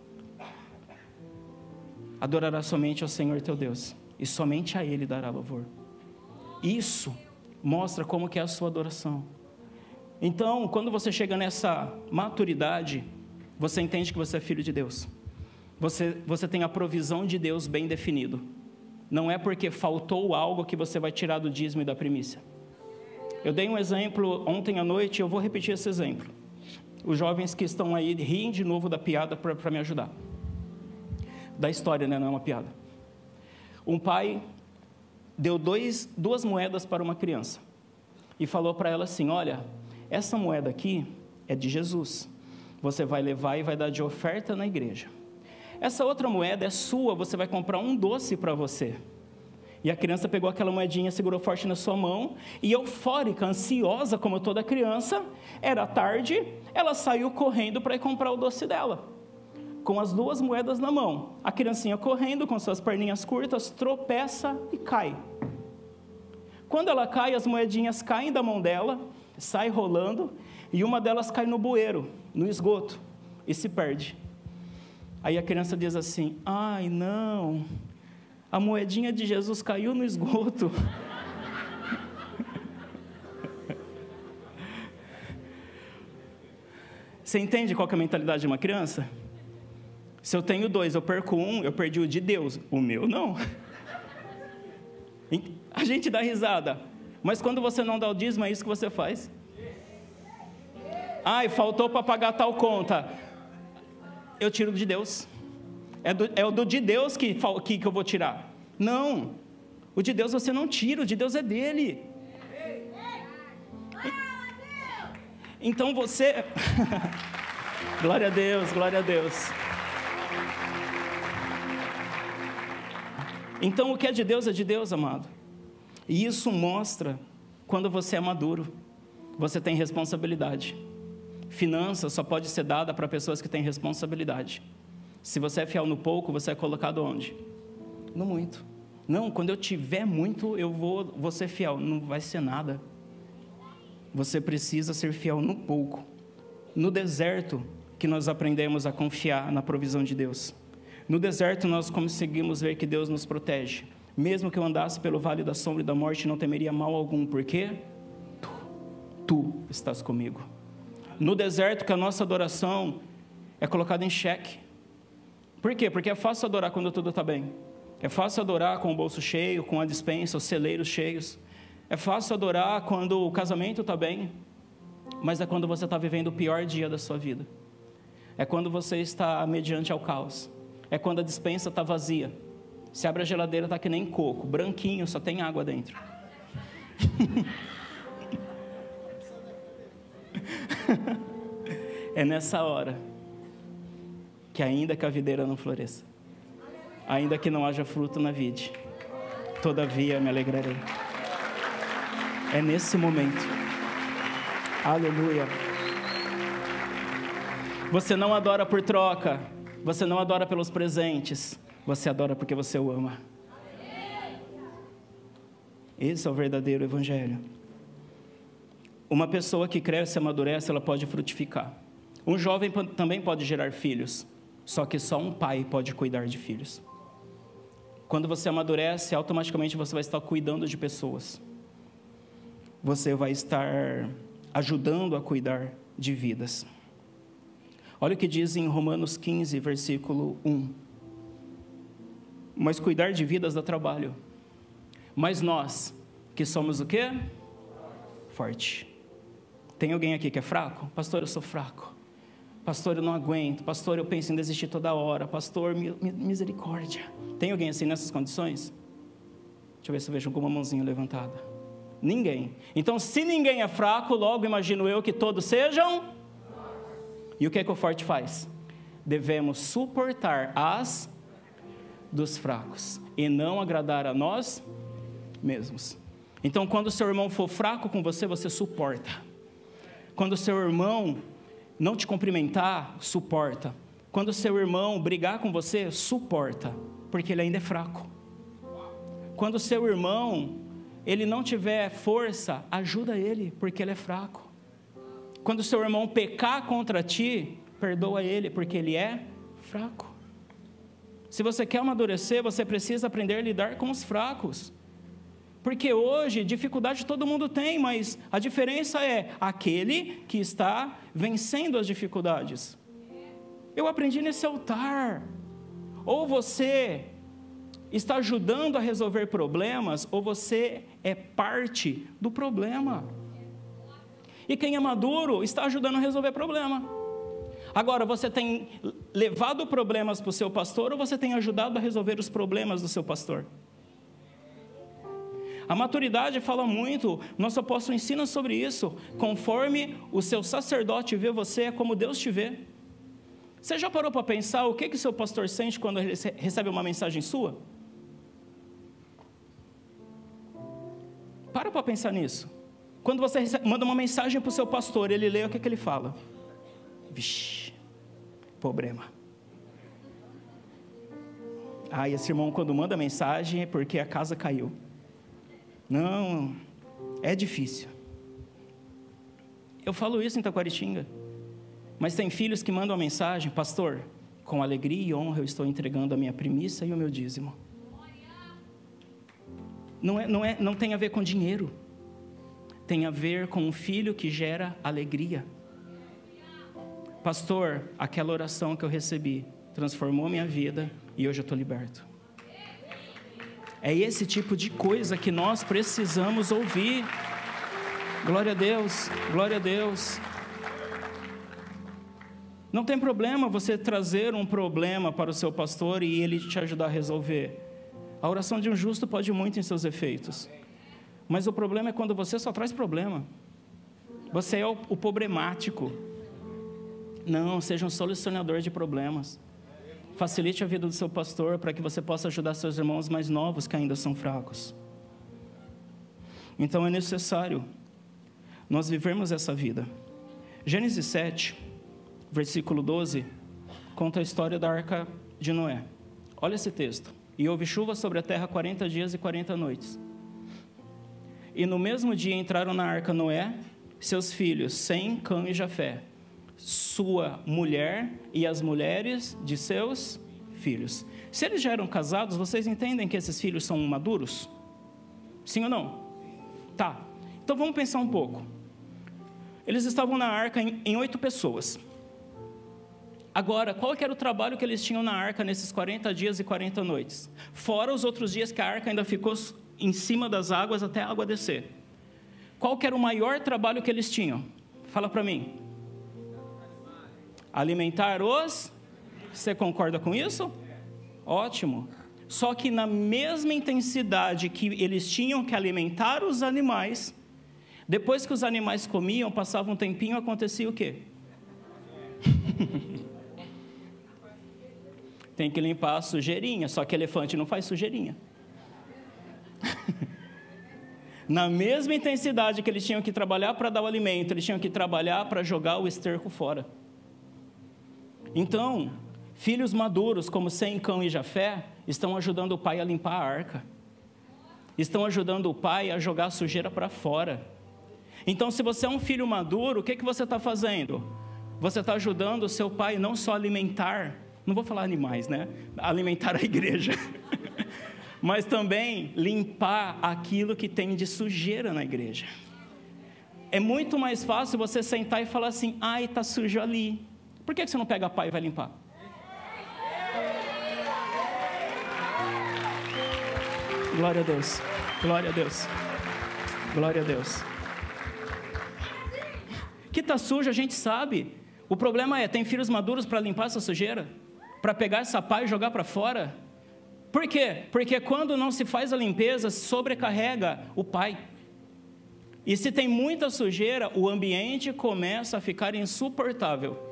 adorarás somente ao Senhor teu Deus, e somente a Ele dará louvor. Isso mostra como que é a sua adoração. Então, quando você chega nessa maturidade, você entende que você é filho de Deus. Você tem a provisão de Deus bem definido. Não é porque faltou algo que você vai tirar do dízimo e da primícia. Eu dei um exemplo ontem à noite, eu vou repetir esse exemplo. Os jovens que estão aí riem de novo da piada para me ajudar. Da história, né? Não é uma piada. Um pai deu 2 moedas para uma criança e falou para ela assim, olha, essa moeda aqui é de Jesus. Você vai levar e vai dar de oferta na igreja. Essa outra moeda é sua, você vai comprar um doce para você. E a criança pegou aquela moedinha, segurou forte na sua mão, e eufórica, ansiosa, como toda criança, era tarde, ela saiu correndo para ir comprar o doce dela, com as 2 moedas na mão. A criancinha correndo, com suas perninhas curtas, tropeça e cai. Quando ela cai, as moedinhas caem da mão dela, sai rolando, e uma delas cai no bueiro, no esgoto. e se perde. Aí a criança diz assim: ai, não, a moedinha de Jesus caiu no esgoto. Você entende qual que é a mentalidade de uma criança? Se eu tenho 2, eu perco 1, eu perdi o de Deus. O meu, não. A gente dá risada. Mas quando você não dá o dízimo, é isso que você faz. Ai, faltou para pagar tal conta. Eu tiro de Deus. É o do de Deus que eu vou tirar. Não. O de Deus você não tira, o de Deus é dele. Então você... Glória a Deus, glória a Deus. Então o que é de Deus, amado. E isso mostra quando você é maduro. Você tem responsabilidade. Finança só pode ser dada para pessoas que têm responsabilidade. Se você é fiel no pouco, você é colocado onde? No muito. Não, quando eu tiver muito, eu vou ser fiel. Não vai ser nada. Você precisa ser fiel no pouco. No deserto que nós aprendemos a confiar na provisão de Deus. No deserto nós conseguimos ver que Deus nos protege. Mesmo que eu andasse pelo vale da sombra e da morte, não temeria mal algum, porque tu estás comigo. No deserto que a nossa adoração é colocada em xeque. Por quê? Porque é fácil adorar quando tudo está bem. É fácil adorar com o bolso cheio, com a despensa, os celeiros cheios. É fácil adorar quando o casamento está bem, mas é quando você está vivendo o pior dia da sua vida. É quando você está mediante ao caos. É quando a despensa está vazia. Se abre a geladeira, está que nem coco, branquinho, só tem água dentro. É nessa hora que ainda que a videira não floresça, ainda que não haja fruto na vide, todavia me alegrarei. É nesse momento. Aleluia. Você não adora por troca. Você não adora pelos presentes. Você adora porque você o ama. Esse é o verdadeiro evangelho. Uma pessoa que cresce e amadurece, ela pode frutificar. Um jovem também pode gerar filhos. Só que só um pai pode cuidar de filhos. Quando você amadurece, automaticamente você vai estar cuidando de pessoas. Você vai estar ajudando a cuidar de vidas. Olha o que diz em Romanos 15, versículo 1. Mas cuidar de vidas dá trabalho. Mas nós, que somos o quê? Forte. Tem alguém aqui que é fraco? Pastor, eu sou fraco. Pastor, eu não aguento. Pastor, eu penso em desistir toda hora. Pastor, misericórdia. Tem alguém assim nessas condições? Deixa eu ver se eu vejo alguma mãozinha levantada. Ninguém. Então, se ninguém é fraco, logo imagino eu que todos sejam. E o que é que o forte faz? Devemos suportar as dos fracos e não agradar a nós mesmos. Então, quando o seu irmão for fraco com você, você suporta. Quando o seu irmão não te cumprimentar, suporta. Quando o seu irmão brigar com você, suporta, porque ele ainda é fraco. Quando o seu irmão ele não tiver força, ajuda ele, porque ele é fraco. Quando o seu irmão pecar contra ti, perdoa ele, porque ele é fraco. Se você quer amadurecer, você precisa aprender a lidar com os fracos. Porque hoje, dificuldade todo mundo tem, mas a diferença é aquele que está vencendo as dificuldades. Eu aprendi nesse altar. Ou você está ajudando a resolver problemas, ou você é parte do problema. E quem é maduro está ajudando a resolver problema. Agora, você tem levado problemas para o seu pastor, ou você tem ajudado a resolver os problemas do seu pastor? A maturidade fala muito, nosso apóstolo ensina sobre isso. Conforme o seu sacerdote vê você, é como Deus te vê. Você já parou para pensar o que o seu pastor sente quando ele recebe uma mensagem sua? Para pensar nisso. Quando você manda uma mensagem para o seu pastor, ele lê, o que ele fala? Vixe, problema. Esse irmão quando manda mensagem é porque a casa caiu. Não, é difícil. Eu falo isso em Taquaritinga. Mas tem filhos que mandam a mensagem: pastor, com alegria e honra eu estou entregando a minha primícia e o meu dízimo. Não tem a ver com dinheiro. Tem a ver com um filho que gera alegria. Pastor, aquela oração que eu recebi transformou minha vida e hoje eu estou liberto. É esse tipo de coisa que nós precisamos ouvir. Glória a Deus, glória a Deus. Não tem problema você trazer um problema para o seu pastor e ele te ajudar a resolver. A oração de um justo pode muito em seus efeitos. Mas o problema é quando você só traz problema. Você é o problemático. Não, seja um solucionador de problemas. Facilite a vida do seu pastor para que você possa ajudar seus irmãos mais novos que ainda são fracos. Então é necessário nós vivermos essa vida. Gênesis 7, versículo 12, conta a história da arca de Noé. Olha esse texto. E houve chuva sobre a terra 40 dias e 40 noites. E no mesmo dia entraram na arca Noé, seus filhos, Sem, Cã e Jafé, sua mulher e as mulheres de seus filhos. Se eles já eram casados, vocês entendem que esses filhos são maduros? Sim ou não? Tá. Então vamos pensar um pouco. Eles estavam na arca em 8 pessoas. Agora, qual que era o trabalho que eles tinham na arca nesses 40 dias e 40 noites? Fora os outros dias que a arca ainda ficou em cima das águas até a água descer. Qual que era o maior trabalho que eles tinham? Fala para mim. Alimentar os... Você concorda com isso? Ótimo. Só que na mesma intensidade que eles tinham que alimentar os animais, depois que os animais comiam, passava um tempinho, acontecia o quê? Tem que limpar a sujeirinha, só que elefante não faz sujeirinha. Na mesma intensidade que eles tinham que trabalhar para dar o alimento, eles tinham que trabalhar para jogar o esterco fora. Então, filhos maduros como Sem, Cã e Jafé estão ajudando o pai a limpar a arca. Estão ajudando o pai a jogar a sujeira para fora. Então, se você é um filho maduro, o que você está fazendo? Você está ajudando o seu pai não só a alimentar, não vou falar animais, né? Alimentar a igreja. Mas também limpar aquilo que tem de sujeira na igreja. É muito mais fácil você sentar e falar assim: ai, está sujo ali. Por que você não pega a pá e vai limpar? Glória a Deus, glória a Deus, glória a Deus. Que está sujo a gente sabe. O problema é, tem filhos maduros para limpar essa sujeira? Para pegar essa pá e jogar para fora? Por quê? Porque quando não se faz a limpeza, sobrecarrega o pai. E se tem muita sujeira, o ambiente começa a ficar insuportável.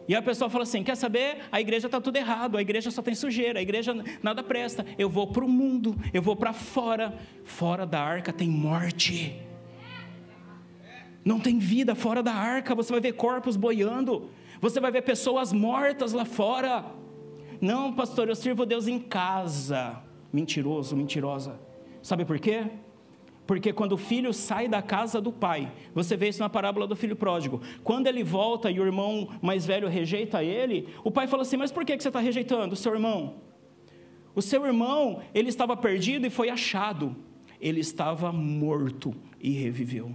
E a pessoa fala assim: quer saber? A igreja está tudo errado, a igreja só tem sujeira, a igreja nada presta. Eu vou para o mundo, eu vou para fora. Fora da arca tem morte. Não tem vida fora da arca. Você vai ver corpos boiando, você vai ver pessoas mortas lá fora. Não, pastor, eu sirvo Deus em casa. Mentiroso, mentirosa. Sabe por quê? Porque quando o filho sai da casa do pai, você vê isso na parábola do filho pródigo, quando ele volta e o irmão mais velho rejeita ele, o pai fala assim: mas por que você está rejeitando o seu irmão? O seu irmão, ele estava perdido e foi achado. Ele estava morto e reviveu.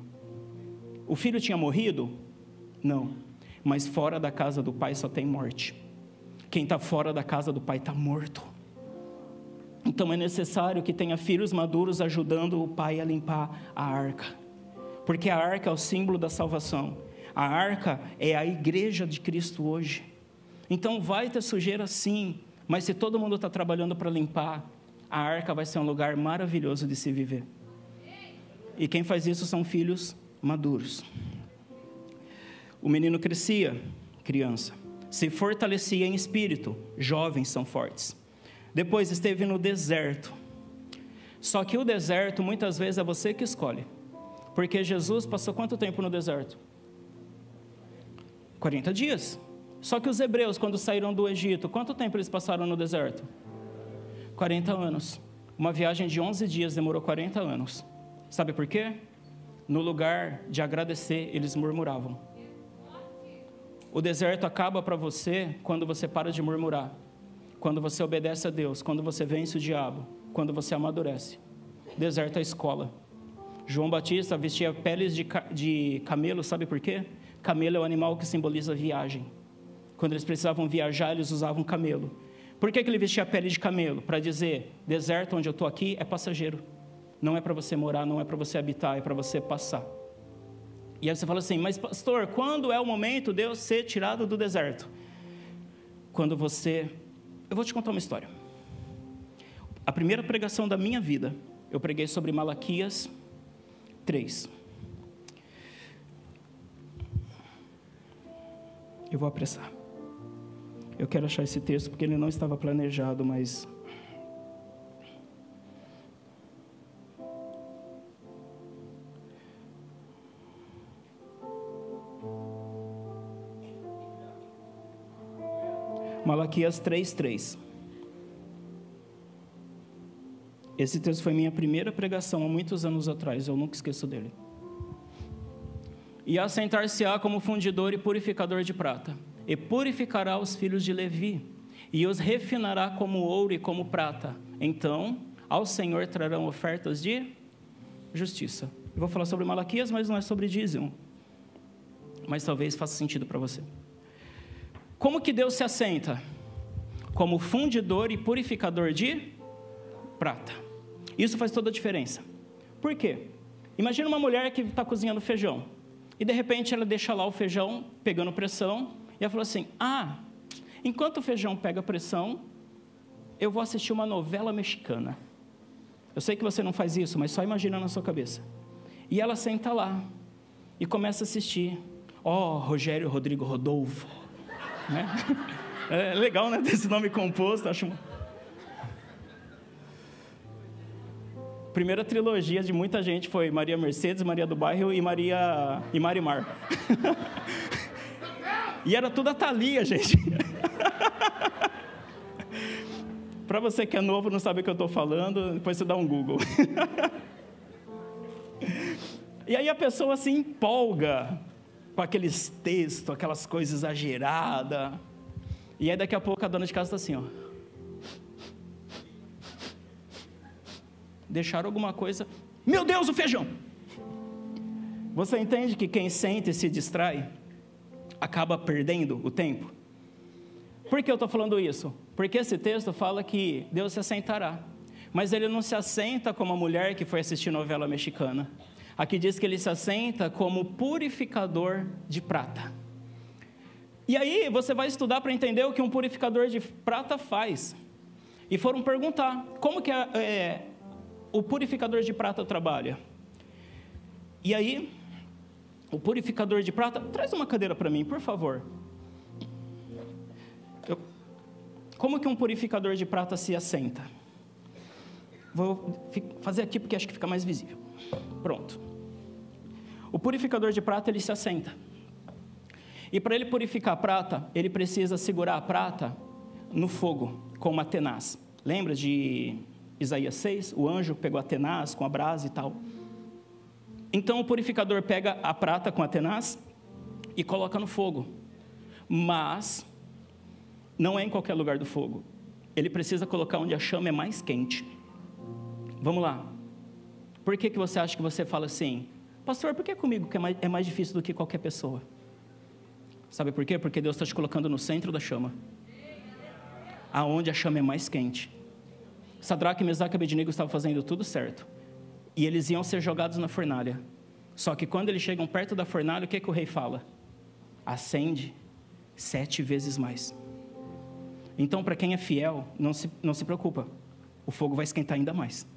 O filho tinha morrido? Não. Mas fora da casa do pai só tem morte. Quem está fora da casa do pai está morto. Então é necessário que tenha filhos maduros ajudando o pai a limpar a arca. Porque a arca é o símbolo da salvação. A arca é a igreja de Cristo hoje. Então vai ter sujeira sim, mas se todo mundo está trabalhando para limpar, a arca vai ser um lugar maravilhoso de se viver. E quem faz isso são filhos maduros. O menino crescia, criança, se fortalecia em espírito, jovens são fortes. Depois esteve no deserto. Só que o deserto muitas vezes é você que escolhe. Porque Jesus passou quanto tempo no deserto? 40 dias. Só que os hebreus, quando saíram do Egito, quanto tempo eles passaram no deserto? 40 anos. Uma viagem de 11 dias demorou 40 anos. Sabe por quê? No lugar de agradecer, eles murmuravam. O deserto acaba para você quando você para de murmurar, quando você obedece a Deus, quando você vence o diabo, quando você amadurece. Deserto é a escola. João Batista vestia peles de camelo, sabe por quê? Camelo é o animal que simboliza viagem. Quando eles precisavam viajar, eles usavam camelo. Por que ele vestia a pele de camelo? Para dizer, deserto onde eu estou aqui é passageiro. Não é para você morar, não é para você habitar, é para você passar. E aí você fala assim, mas pastor, quando é o momento de eu ser tirado do deserto? Quando você... Eu vou te contar uma história. A primeira pregação da minha vida, eu preguei sobre Malaquias 3. Eu vou apressar. Eu quero achar esse texto porque ele não estava planejado, mas... Malaquias 3:3. Esse texto foi minha primeira pregação há muitos anos atrás, eu nunca esqueço dele. E assentar-se-á como fundidor e purificador de prata, e purificará os filhos de Levi, e os refinará como ouro e como prata. Então, ao Senhor trarão ofertas de justiça. Eu vou falar sobre Malaquias, mas não é sobre dízimo. Mas talvez faça sentido para você. Como que Deus se assenta? Como fundidor e purificador de prata. Isso faz toda a diferença. Por quê? Imagina uma mulher que está cozinhando feijão, e de repente ela deixa lá o feijão pegando pressão, e ela fala assim, enquanto o feijão pega pressão, eu vou assistir uma novela mexicana. Eu sei que você não faz isso, mas só imagina na sua cabeça. E ela senta lá, e começa a assistir, Rogério Rodrigo Rodolfo, né? É legal, né, ter esse nome composto, acho. Primeira trilogia de muita gente foi Maria Mercedes, Maria do Bairro e Marimar. E era tudo a Thalia, gente. Para você que é novo, não sabe o que eu estou falando, depois você dá um Google. E aí a pessoa se empolga com aqueles textos, aquelas coisas exageradas. E aí daqui a pouco a dona de casa está assim, ó. Deixaram alguma coisa. Meu Deus, o feijão! Você entende que quem sente e se distrai acaba perdendo o tempo? Por que eu estou falando isso? Porque esse texto fala que Deus se assentará. Mas ele não se assenta como a mulher que foi assistir novela mexicana. Aqui diz que ele se assenta como purificador de prata. E aí você vai estudar para entender o que um purificador de prata faz. E foram perguntar, como que o purificador de prata trabalha? E aí, o purificador de prata... Traz uma cadeira para mim, por favor. Como que um purificador de prata se assenta? Vou fazer aqui porque acho que fica mais visível. Pronto. O purificador de prata, ele se assenta. E para ele purificar a prata, ele precisa segurar a prata no fogo, com uma tenaz. Lembra de Isaías 6? O anjo pegou a tenaz com a brasa e tal. Então o purificador pega a prata com a tenaz e coloca no fogo. Mas não é em qualquer lugar do fogo. Ele precisa colocar onde a chama é mais quente. Vamos lá. Por que você acha que você fala assim? Pastor, por que comigo que é mais difícil do que qualquer pessoa? Sabe por quê? Porque Deus está te colocando no centro da chama. Aonde a chama é mais quente. Sadraque, Mesaque e Abednego estavam fazendo tudo certo. E eles iam ser jogados na fornalha. Só que quando eles chegam perto da fornalha, o que o rei fala? Acende 7 vezes mais. Então, para quem é fiel, não se preocupa. O fogo vai esquentar ainda mais.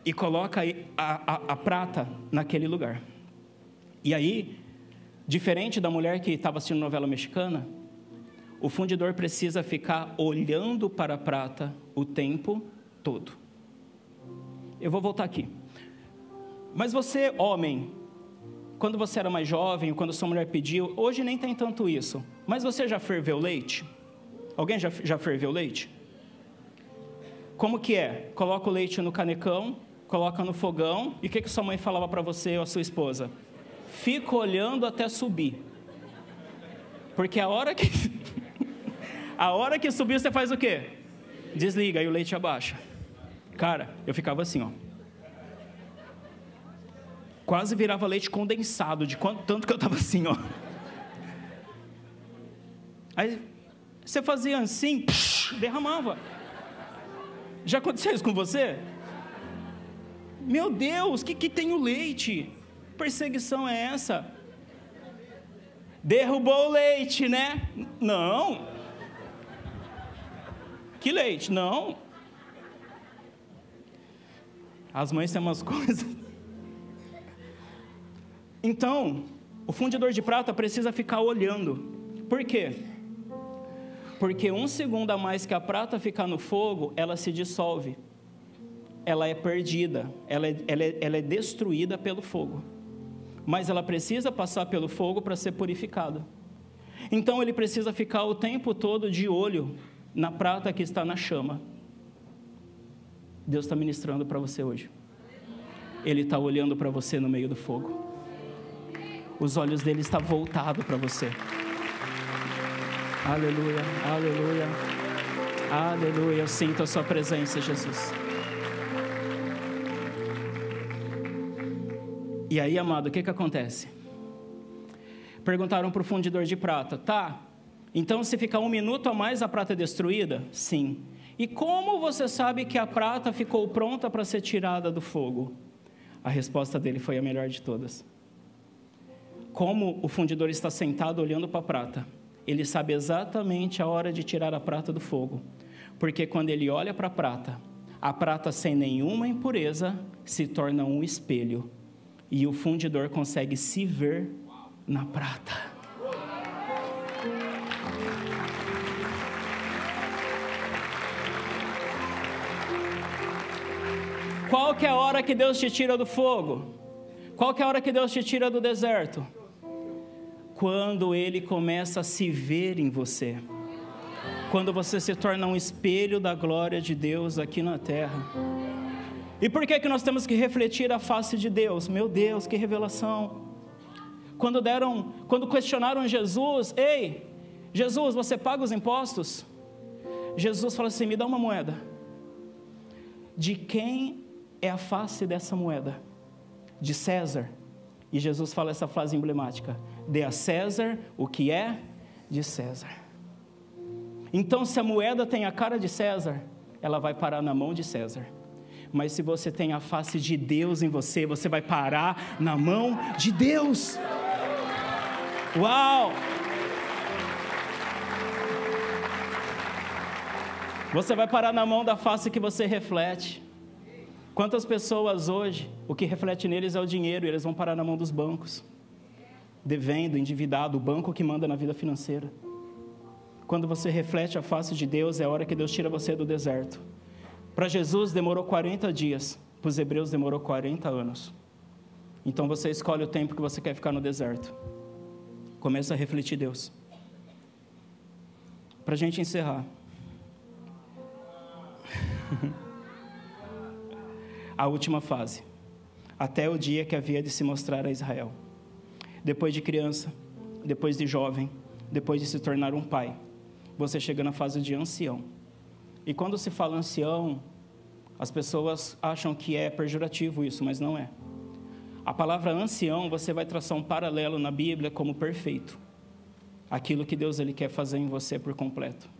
E coloca a prata naquele lugar. E aí, diferente da mulher que estava assistindo novela mexicana, o fundidor precisa ficar olhando para a prata o tempo todo. Eu vou voltar aqui. Mas você, homem, quando você era mais jovem, quando sua mulher pediu, hoje nem tem tanto isso, mas você já ferveu leite? Alguém já ferveu leite? Como que é? Coloca o leite no canecão, coloca no fogão, e o que sua mãe falava para você ou a sua esposa? Fica olhando até subir. porque a hora que subiu, você faz o quê? Desliga, aí o leite abaixa. Cara, eu ficava assim, ó. Quase virava leite condensado, tanto que eu estava assim, ó. Aí, você fazia assim, derramava. Já aconteceu isso com você? Meu Deus, o que tem o leite? Perseguição é essa? Derrubou o leite, né? Não. Que leite? Não. As mães têm umas coisas. Então, o fundidor de prata precisa ficar olhando. Por quê? Porque 1 segundo a mais que a prata ficar no fogo, ela se dissolve. Ela é perdida, ela é destruída pelo fogo. Mas ela precisa passar pelo fogo para ser purificada. Então ele precisa ficar o tempo todo de olho na prata que está na chama. Deus está ministrando para você hoje. Ele está olhando para você no meio do fogo. Os olhos dele estão voltados para você. Aleluia, aleluia, aleluia. Eu sinto a sua presença, Jesus. E aí, amado, o que acontece? Perguntaram para o fundidor de prata, tá, então se ficar 1 minuto a mais a prata é destruída? Sim. E como você sabe que a prata ficou pronta para ser tirada do fogo? A resposta dele foi a melhor de todas. Como o fundidor está sentado olhando para a prata, ele sabe exatamente a hora de tirar a prata do fogo. Porque quando ele olha para a prata sem nenhuma impureza se torna um espelho. E o fundidor consegue se ver na prata. Qual que é a hora que Deus te tira do fogo? Qual que é a hora que Deus te tira do deserto? Quando Ele começa a se ver em você. Quando você se torna um espelho da glória de Deus aqui na terra. E por que nós temos que refletir a face de Deus? Meu Deus, que revelação. Quando questionaram Jesus, ei, Jesus, você paga os impostos? Jesus fala assim, me dá uma moeda. De quem é a face dessa moeda? De César. E Jesus fala essa frase emblemática, dê a César o que é de César. Então, se a moeda tem a cara de César, ela vai parar na mão de César. Mas se você tem a face de Deus em você, você vai parar na mão de Deus. Uau! Você vai parar na mão da face que você reflete. Quantas pessoas hoje, o que reflete neles é o dinheiro, e eles vão parar na mão dos bancos, devendo, endividado, o banco que manda na vida financeira. Quando você reflete a face de Deus, é a hora que Deus tira você do deserto. Para Jesus demorou 40 dias, para os hebreus demorou 40 anos. Então você escolhe o tempo que você quer ficar no deserto. Começa a refletir Deus. Para a gente encerrar. A última fase. Até o dia que havia de se mostrar a Israel. Depois de criança, depois de jovem, depois de se tornar um pai, você chega na fase de ancião. E quando se fala ancião, as pessoas acham que é pejorativo isso, mas não é. A palavra ancião, você vai traçar um paralelo na Bíblia como perfeito. Aquilo que Deus ele quer fazer em você por completo.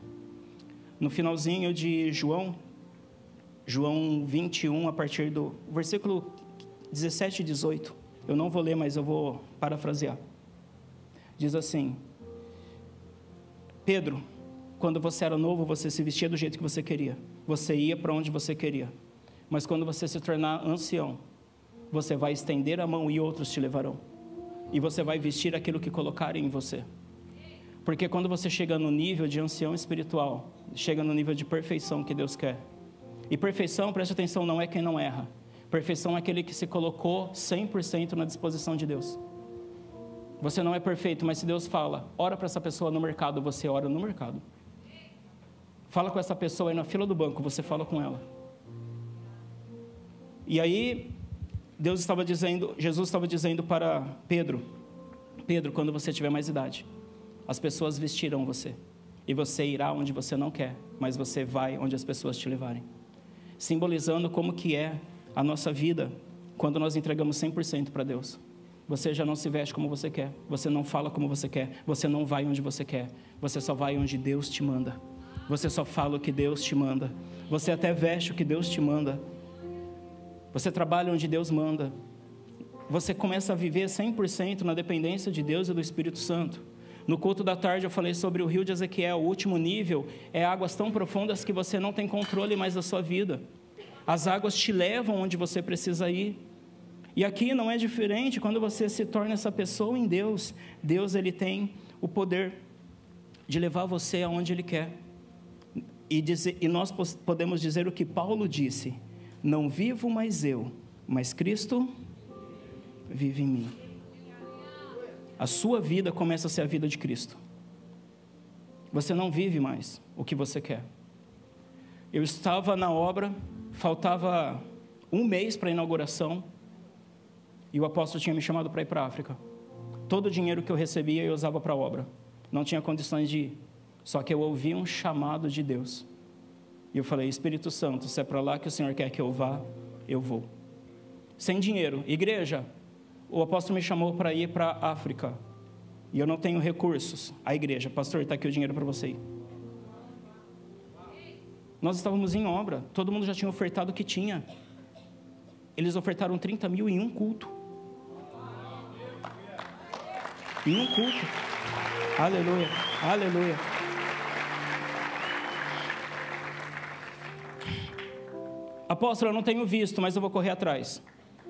No finalzinho de João 21, a partir do versículo 17 e 18, eu não vou ler, mas eu vou parafrasear. Diz assim, Pedro, quando você era novo, você se vestia do jeito que você queria. Você ia para onde você queria. Mas quando você se tornar ancião, você vai estender a mão e outros te levarão. E você vai vestir aquilo que colocarem em você. Porque quando você chega no nível de ancião espiritual, chega no nível de perfeição que Deus quer. E perfeição, preste atenção, não é quem não erra. Perfeição é aquele que se colocou 100% na disposição de Deus. Você não é perfeito, mas se Deus fala, ora para essa pessoa no mercado, você ora no mercado. Fala com essa pessoa aí na fila do banco, você fala com ela. E aí, Jesus estava dizendo para Pedro, quando você tiver mais idade, as pessoas vestirão você. E você irá onde você não quer, mas você vai onde as pessoas te levarem. Simbolizando como que é a nossa vida quando nós entregamos 100% para Deus. Você já não se veste como você quer, você não fala como você quer, você não vai onde você quer, você só vai onde Deus te manda. Você só fala o que Deus te manda. Você até veste o que Deus te manda. Você trabalha onde Deus manda. Você começa a viver 100% na dependência de Deus e do Espírito Santo. No culto da tarde eu falei sobre o rio de Ezequiel. O último nível é águas tão profundas que você não tem controle mais da sua vida. As águas te levam onde você precisa ir. E aqui não é diferente. Quando você se torna essa pessoa em Deus, Deus ele tem o poder de levar você aonde Ele quer. E nós podemos dizer o que Paulo disse: não vivo mais eu, mas Cristo vive em mim. A sua vida começa a ser a vida de Cristo. Você não vive mais o que você quer. Eu estava na obra, faltava um mês para a inauguração, e o apóstolo tinha me chamado para ir para a África. Todo o dinheiro que eu recebia eu usava para a obra. Não tinha condições de ir. Só que eu ouvi um chamado de Deus. E eu falei: Espírito Santo, se é para lá que o Senhor quer que eu vá, eu vou. Sem dinheiro. Igreja, o apóstolo me chamou para ir para a África. E eu não tenho recursos. A igreja: pastor, está aqui o dinheiro para você ir. Nós estávamos em obra. Todo mundo já tinha ofertado o que tinha. Eles ofertaram 30 mil em um culto. Em um culto. Aleluia, aleluia. Apóstolo, eu não tenho visto, mas eu vou correr atrás.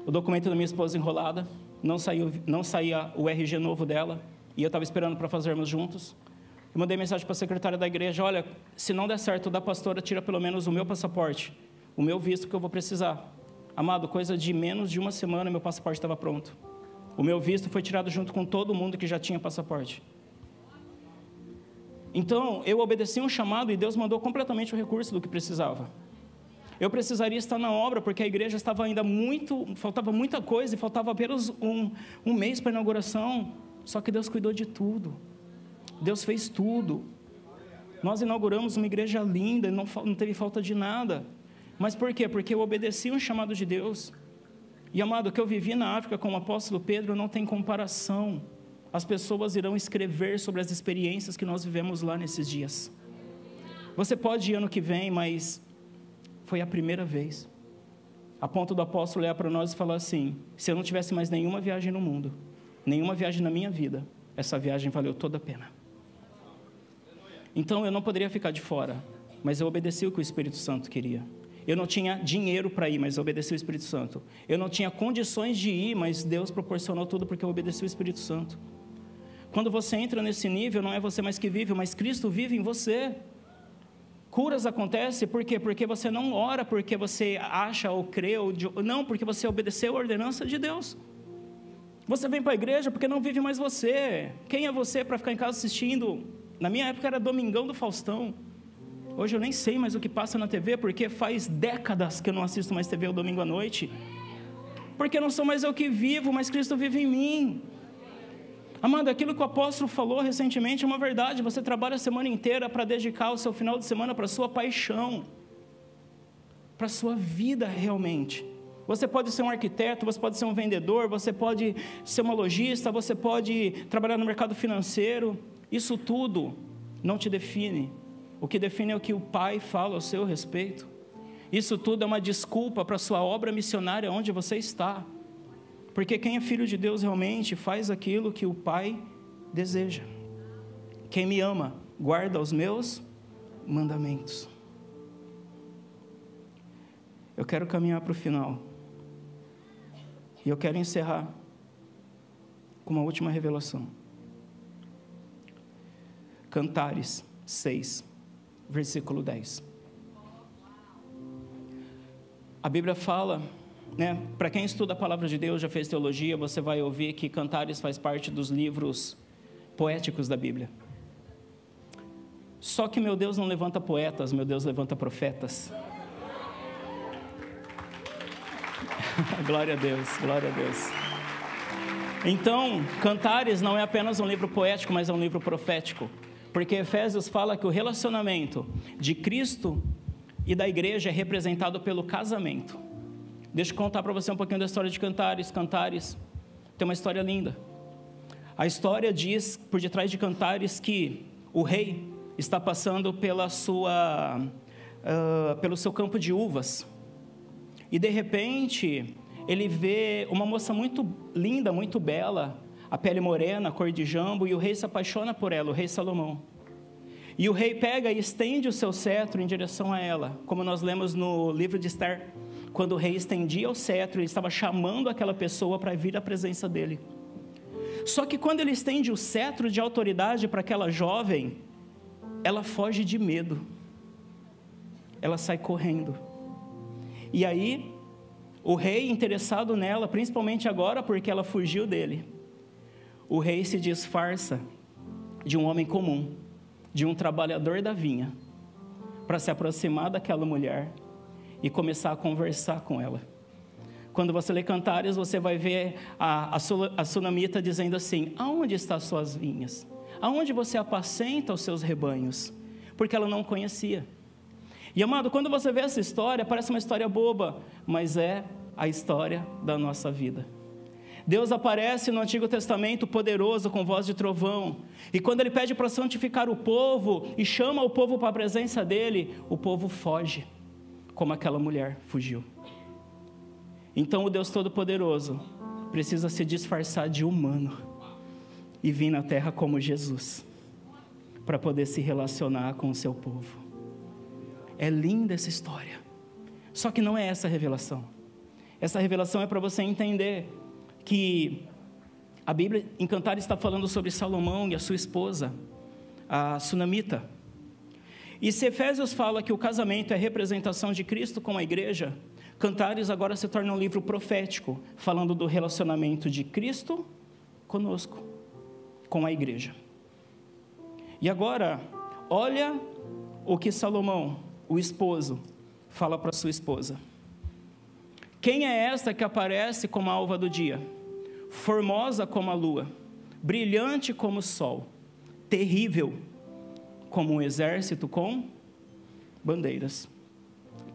O documento da minha esposa enrolada, não saía o RG novo dela, e eu estava esperando para fazermos juntos. Eu mandei mensagem para a secretária da igreja: olha, se não der certo da pastora, tira pelo menos o meu passaporte, o meu visto, que eu vou precisar. Amado, coisa de menos de uma semana, meu passaporte estava pronto. O meu visto foi tirado junto com todo mundo que já tinha passaporte. Então, eu obedeci um chamado e Deus mandou completamente o recurso do que precisava. Eu precisaria estar na obra, porque a igreja estava ainda faltava muita coisa, e faltava apenas um mês para a inauguração. Só que Deus cuidou de tudo. Deus fez tudo. Nós inauguramos uma igreja linda, não teve falta de nada. Mas por quê? Porque eu obedeci um chamado de Deus. E, amado, o que eu vivi na África com o apóstolo Pedro não tem comparação. As pessoas irão escrever sobre as experiências que nós vivemos lá nesses dias. Você pode ir ano que vem, mas foi a primeira vez. A ponto do apóstolo olhar para nós e falar assim: se eu não tivesse mais nenhuma viagem no mundo, nenhuma viagem na minha vida, essa viagem valeu toda a pena. Então eu não poderia ficar de fora, mas eu obedeci o que o Espírito Santo queria. Eu não tinha dinheiro para ir, mas eu obedeci o Espírito Santo. Eu não tinha condições de ir, mas Deus proporcionou tudo porque eu obedeci o Espírito Santo. Quando você entra nesse nível, não é você mais que vive, mas Cristo vive em você. Curas acontecem, por quê? Porque você não ora porque você acha ou crê, não, porque você obedeceu a ordenança de Deus. Você vem para a igreja porque não vive mais você. Quem é você para ficar em casa assistindo? Na minha época era Domingão do Faustão. Hoje eu nem sei mais o que passa na TV, porque faz décadas que eu não assisto mais TV ao domingo à noite. Porque não sou mais eu que vivo, mas Cristo vive em mim. Amado, aquilo que o apóstolo falou recentemente é uma verdade. Você trabalha a semana inteira para dedicar o seu final de semana para a sua paixão, para a sua vida realmente. Você pode ser um arquiteto, você pode ser um vendedor, você pode ser uma lojista, você pode trabalhar no mercado financeiro. Isso tudo não te define. O que define é o que o Pai fala ao seu respeito. Isso tudo é uma desculpa para a sua obra missionária onde você está. Porque quem é filho de Deus realmente faz aquilo que o Pai deseja. Quem me ama, guarda os meus mandamentos. Eu quero caminhar para o final. E eu quero encerrar com uma última revelação. Cantares 6, versículo 10. A Bíblia fala, né, para quem estuda a palavra de Deus, já fez teologia, você vai ouvir que Cantares faz parte dos livros poéticos da Bíblia. Só que meu Deus não levanta poetas, meu Deus levanta profetas. Glória a Deus, glória a Deus. Então, Cantares não é apenas um livro poético, mas é um livro profético, porque Efésios fala que o relacionamento de Cristo e da igreja é representado pelo casamento. Deixa eu contar para você um pouquinho da história de Cantares. Cantares tem uma história linda. A história diz, por detrás de Cantares, que o rei está passando pelo seu campo de uvas, e de repente ele vê uma moça muito linda, muito bela, a pele morena, cor de jambo, e o rei se apaixona por ela, o rei Salomão. E o rei pega e estende o seu cetro em direção a ela, como nós lemos no livro de Esther. Quando o rei estendia o cetro, ele estava chamando aquela pessoa para vir à presença dele. Só que quando ele estende o cetro de autoridade para aquela jovem, ela foge de medo, ela sai correndo. E aí, o rei, interessado nela, principalmente agora porque ela fugiu dele, o rei se disfarça de um homem comum, de um trabalhador da vinha, para se aproximar daquela mulher e começar a conversar com ela. Quando você lê Cantares, você vai ver a sunamita dizendo assim: aonde estão as suas vinhas? Aonde você apacenta os seus rebanhos? Porque ela não conhecia. E amado, quando você vê essa história, parece uma história boba, mas é a história da nossa vida. Deus aparece no Antigo Testamento poderoso, com voz de trovão, e quando Ele pede para santificar o povo, e chama o povo para a presença dEle, o povo foge, como aquela mulher fugiu. Então o Deus Todo-Poderoso precisa se disfarçar de humano, e vir na terra como Jesus, para poder se relacionar com o seu povo. É linda essa história, só que não é essa a revelação. Essa revelação é para você entender que a Bíblia em Cantares está falando sobre Salomão e a sua esposa, a sunamita. E se Efésios fala que o casamento é representação de Cristo com a igreja, Cantares agora se torna um livro profético, falando do relacionamento de Cristo conosco, com a igreja. E agora, olha o que Salomão, o esposo, fala para sua esposa. Quem é esta que aparece como a alva do dia, formosa como a lua, brilhante como o sol, terrível como um exército com bandeiras?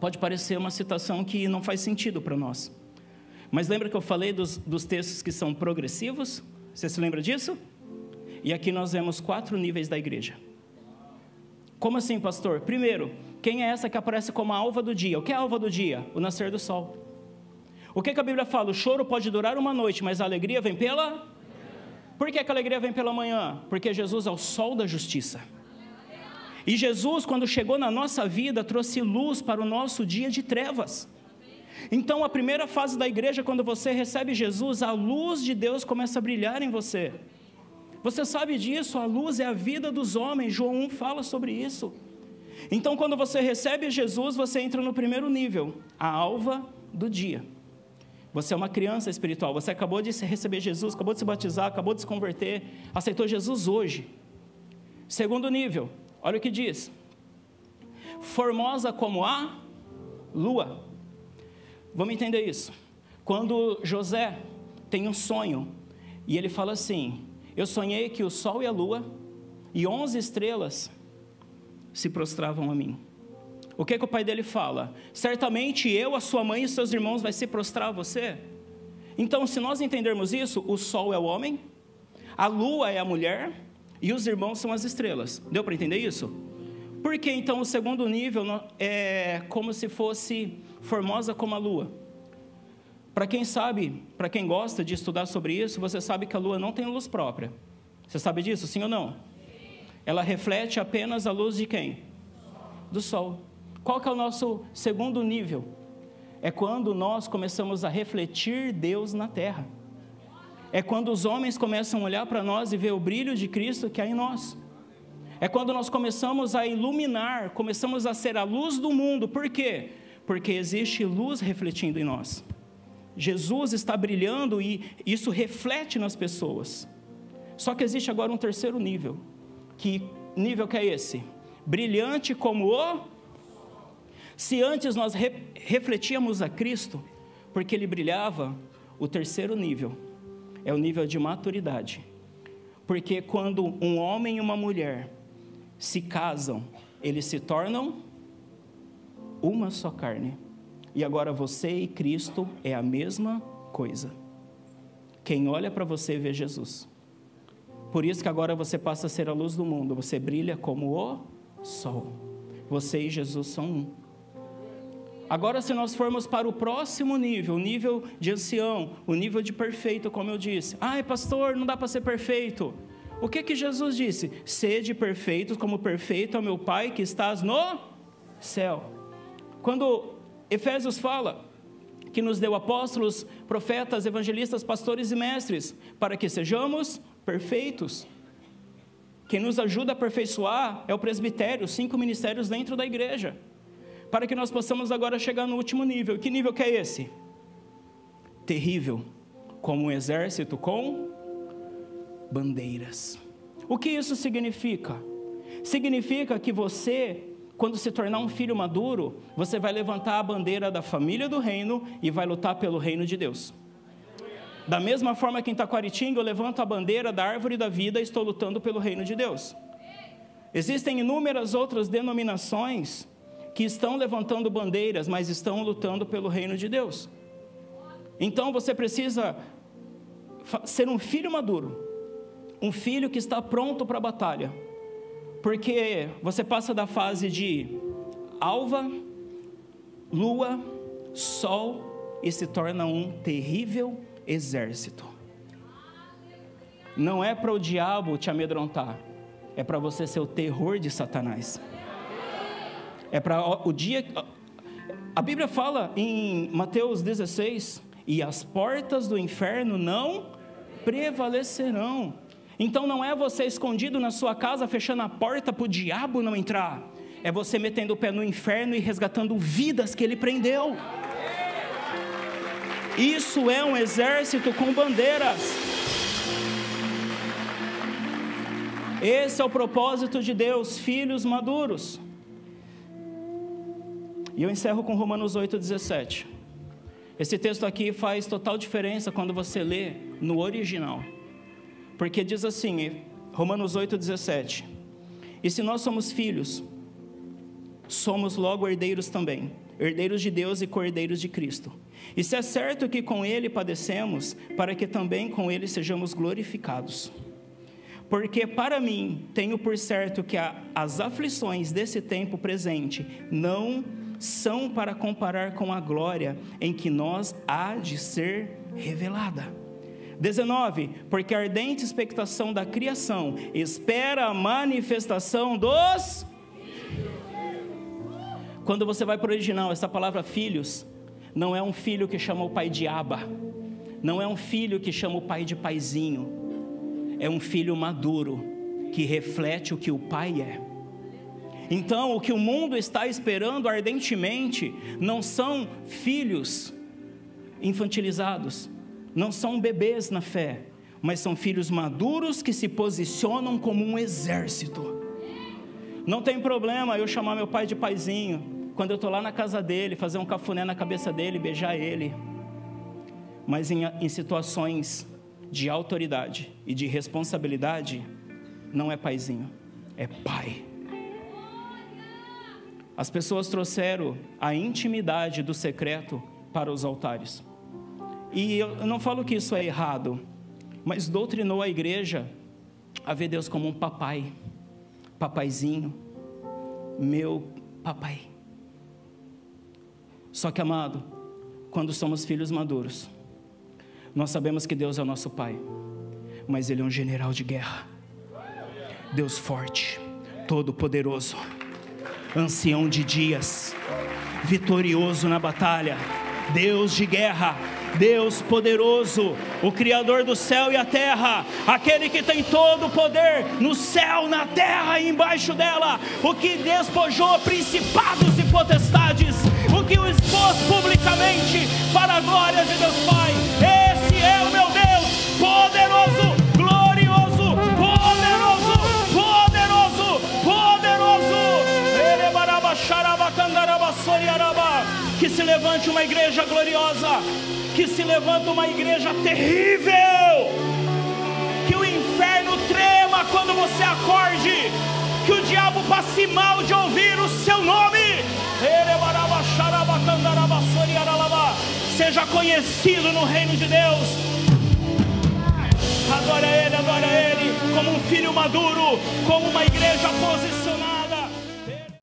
Pode parecer uma citação que não faz sentido para nós, mas lembra que eu falei dos textos que são progressivos? Você se lembra disso? E aqui nós vemos 4 níveis da igreja. Como assim, pastor? Primeiro, quem é essa que aparece como a alva do dia? O que é a alva do dia? O nascer do sol. O que a Bíblia fala? O choro pode durar uma noite, mas a alegria vem pela... Por que a alegria vem pela manhã? Porque Jesus é o sol da justiça. E Jesus, quando chegou na nossa vida, trouxe luz para o nosso dia de trevas. Então, a primeira fase da igreja, quando você recebe Jesus, a luz de Deus começa a brilhar em você. Você sabe disso, a luz é a vida dos homens, João 1 fala sobre isso. Então, quando você recebe Jesus, você entra no primeiro nível, a alva do dia. Você é uma criança espiritual, você acabou de receber Jesus, acabou de se batizar, acabou de se converter, aceitou Jesus hoje. Segundo nível, olha o que diz: formosa como a lua. Vamos entender isso. Quando José tem um sonho, e ele fala assim: eu sonhei que o sol e a lua, e 11 estrelas, se prostravam a mim. O que o pai dele fala? Certamente eu, a sua mãe e seus irmãos vai se prostrar a você. Então, se nós entendermos isso, o sol é o homem, a lua é a mulher, e os irmãos são as estrelas. Deu para entender isso? Porque então o segundo nível é como se fosse formosa como a lua. Para quem sabe, para quem gosta de estudar sobre isso, você sabe que a lua não tem luz própria. Você sabe disso, sim ou não? Ela reflete apenas a luz de quem? Do sol. Qual que é o nosso segundo nível? É quando nós começamos a refletir Deus na terra. É quando os homens começam a olhar para nós e ver o brilho de Cristo que há em nós. É quando nós começamos a iluminar, começamos a ser a luz do mundo. Por quê? Porque existe luz refletindo em nós. Jesus está brilhando e isso reflete nas pessoas. Só que existe agora um terceiro nível. Que nível que é esse? Brilhante como o... Se antes nós refletíamos a Cristo, porque Ele brilhava, o terceiro nível é o nível de maturidade. Porque quando um homem e uma mulher se casam, eles se tornam uma só carne. E agora você e Cristo é a mesma coisa. Quem olha para você vê Jesus. Por isso que agora você passa a ser a luz do mundo. Você brilha como o sol. Você e Jesus são um. Agora, se nós formos para o próximo nível, o nível de ancião, o nível de perfeito, como eu disse. Ai, pastor, não dá para ser perfeito. O que Jesus disse? Sede perfeitos, como perfeito é o meu Pai que estás no céu. Quando Efésios fala que nos deu apóstolos, profetas, evangelistas, pastores e mestres, para que sejamos perfeitos. Quem nos ajuda a aperfeiçoar é o presbitério, 5 ministérios dentro da igreja, para que nós possamos agora chegar no último nível. Que nível que é esse? Terrível, como um exército com bandeiras. O que isso significa? Significa que você, quando se tornar um filho maduro, você vai levantar a bandeira da família do reino e vai lutar pelo reino de Deus. Da mesma forma que em Taquaritinga eu levanto a bandeira da árvore da vida e estou lutando pelo reino de Deus. Existem inúmeras outras denominações que estão levantando bandeiras, mas estão lutando pelo reino de Deus. Então você precisa ser um filho maduro, um filho que está pronto para a batalha, porque você passa da fase de alva, lua, sol e se torna um terrível exército. Não é para o diabo te amedrontar, é para você ser o terror de Satanás. É para o dia. A Bíblia fala em Mateus 16: e as portas do inferno não prevalecerão. Então não é você escondido na sua casa fechando a porta para o diabo não entrar, é você metendo o pé no inferno e resgatando vidas que ele prendeu. Isso é um exército com bandeiras. Esse é o propósito de Deus, filhos maduros. E eu encerro com Romanos 8,17. Esse texto aqui faz total diferença quando você lê no original. Porque diz assim, Romanos 8,17. E se nós somos filhos, somos logo herdeiros também, herdeiros de Deus e co-herdeiros de Cristo. E se é certo que com Ele padecemos, para que também com Ele sejamos glorificados. Porque para mim, tenho por certo que as aflições desse tempo presente não são para comparar com a glória em que nós há de ser revelada. 19, porque a ardente expectação da criação espera a manifestação dos... Quando você vai para o original, essa palavra filhos, não é um filho que chama o pai de Aba, não é um filho que chama o pai de paizinho, é um filho maduro, que reflete o que o pai é. Então, o que o mundo está esperando ardentemente, não são filhos infantilizados, não são bebês na fé, mas são filhos maduros que se posicionam como um exército. Não tem problema eu chamar meu pai de paizinho, quando eu estou lá na casa dele, fazer um cafuné na cabeça dele, beijar ele. Mas em situações de autoridade e de responsabilidade, não é paizinho, é pai. As pessoas trouxeram a intimidade do secreto para os altares. E eu não falo que isso é errado, mas doutrinou a igreja a ver Deus como um papai, papaizinho, meu papai. Só que, amado, quando somos filhos maduros, nós sabemos que Deus é o nosso pai, mas Ele é um general de guerra, Deus forte, todo poderoso, ancião de dias, vitorioso na batalha, Deus de guerra, Deus poderoso, o Criador do céu e a terra, aquele que tem todo o poder no céu, na terra e embaixo dela, o que despojou principados e potestades, o que o expôs publicamente para a glória de Deus Pai. Esse é o meu Deus, poderoso, glorioso, poderoso, poderoso, poderoso. Que se levante uma igreja igreja gloriosa, que se levanta uma igreja terrível, que o inferno trema quando você acorde, que o diabo passe mal de ouvir o seu nome. Seja conhecido no reino de Deus. Adora Ele como um filho maduro, como uma igreja posicionada.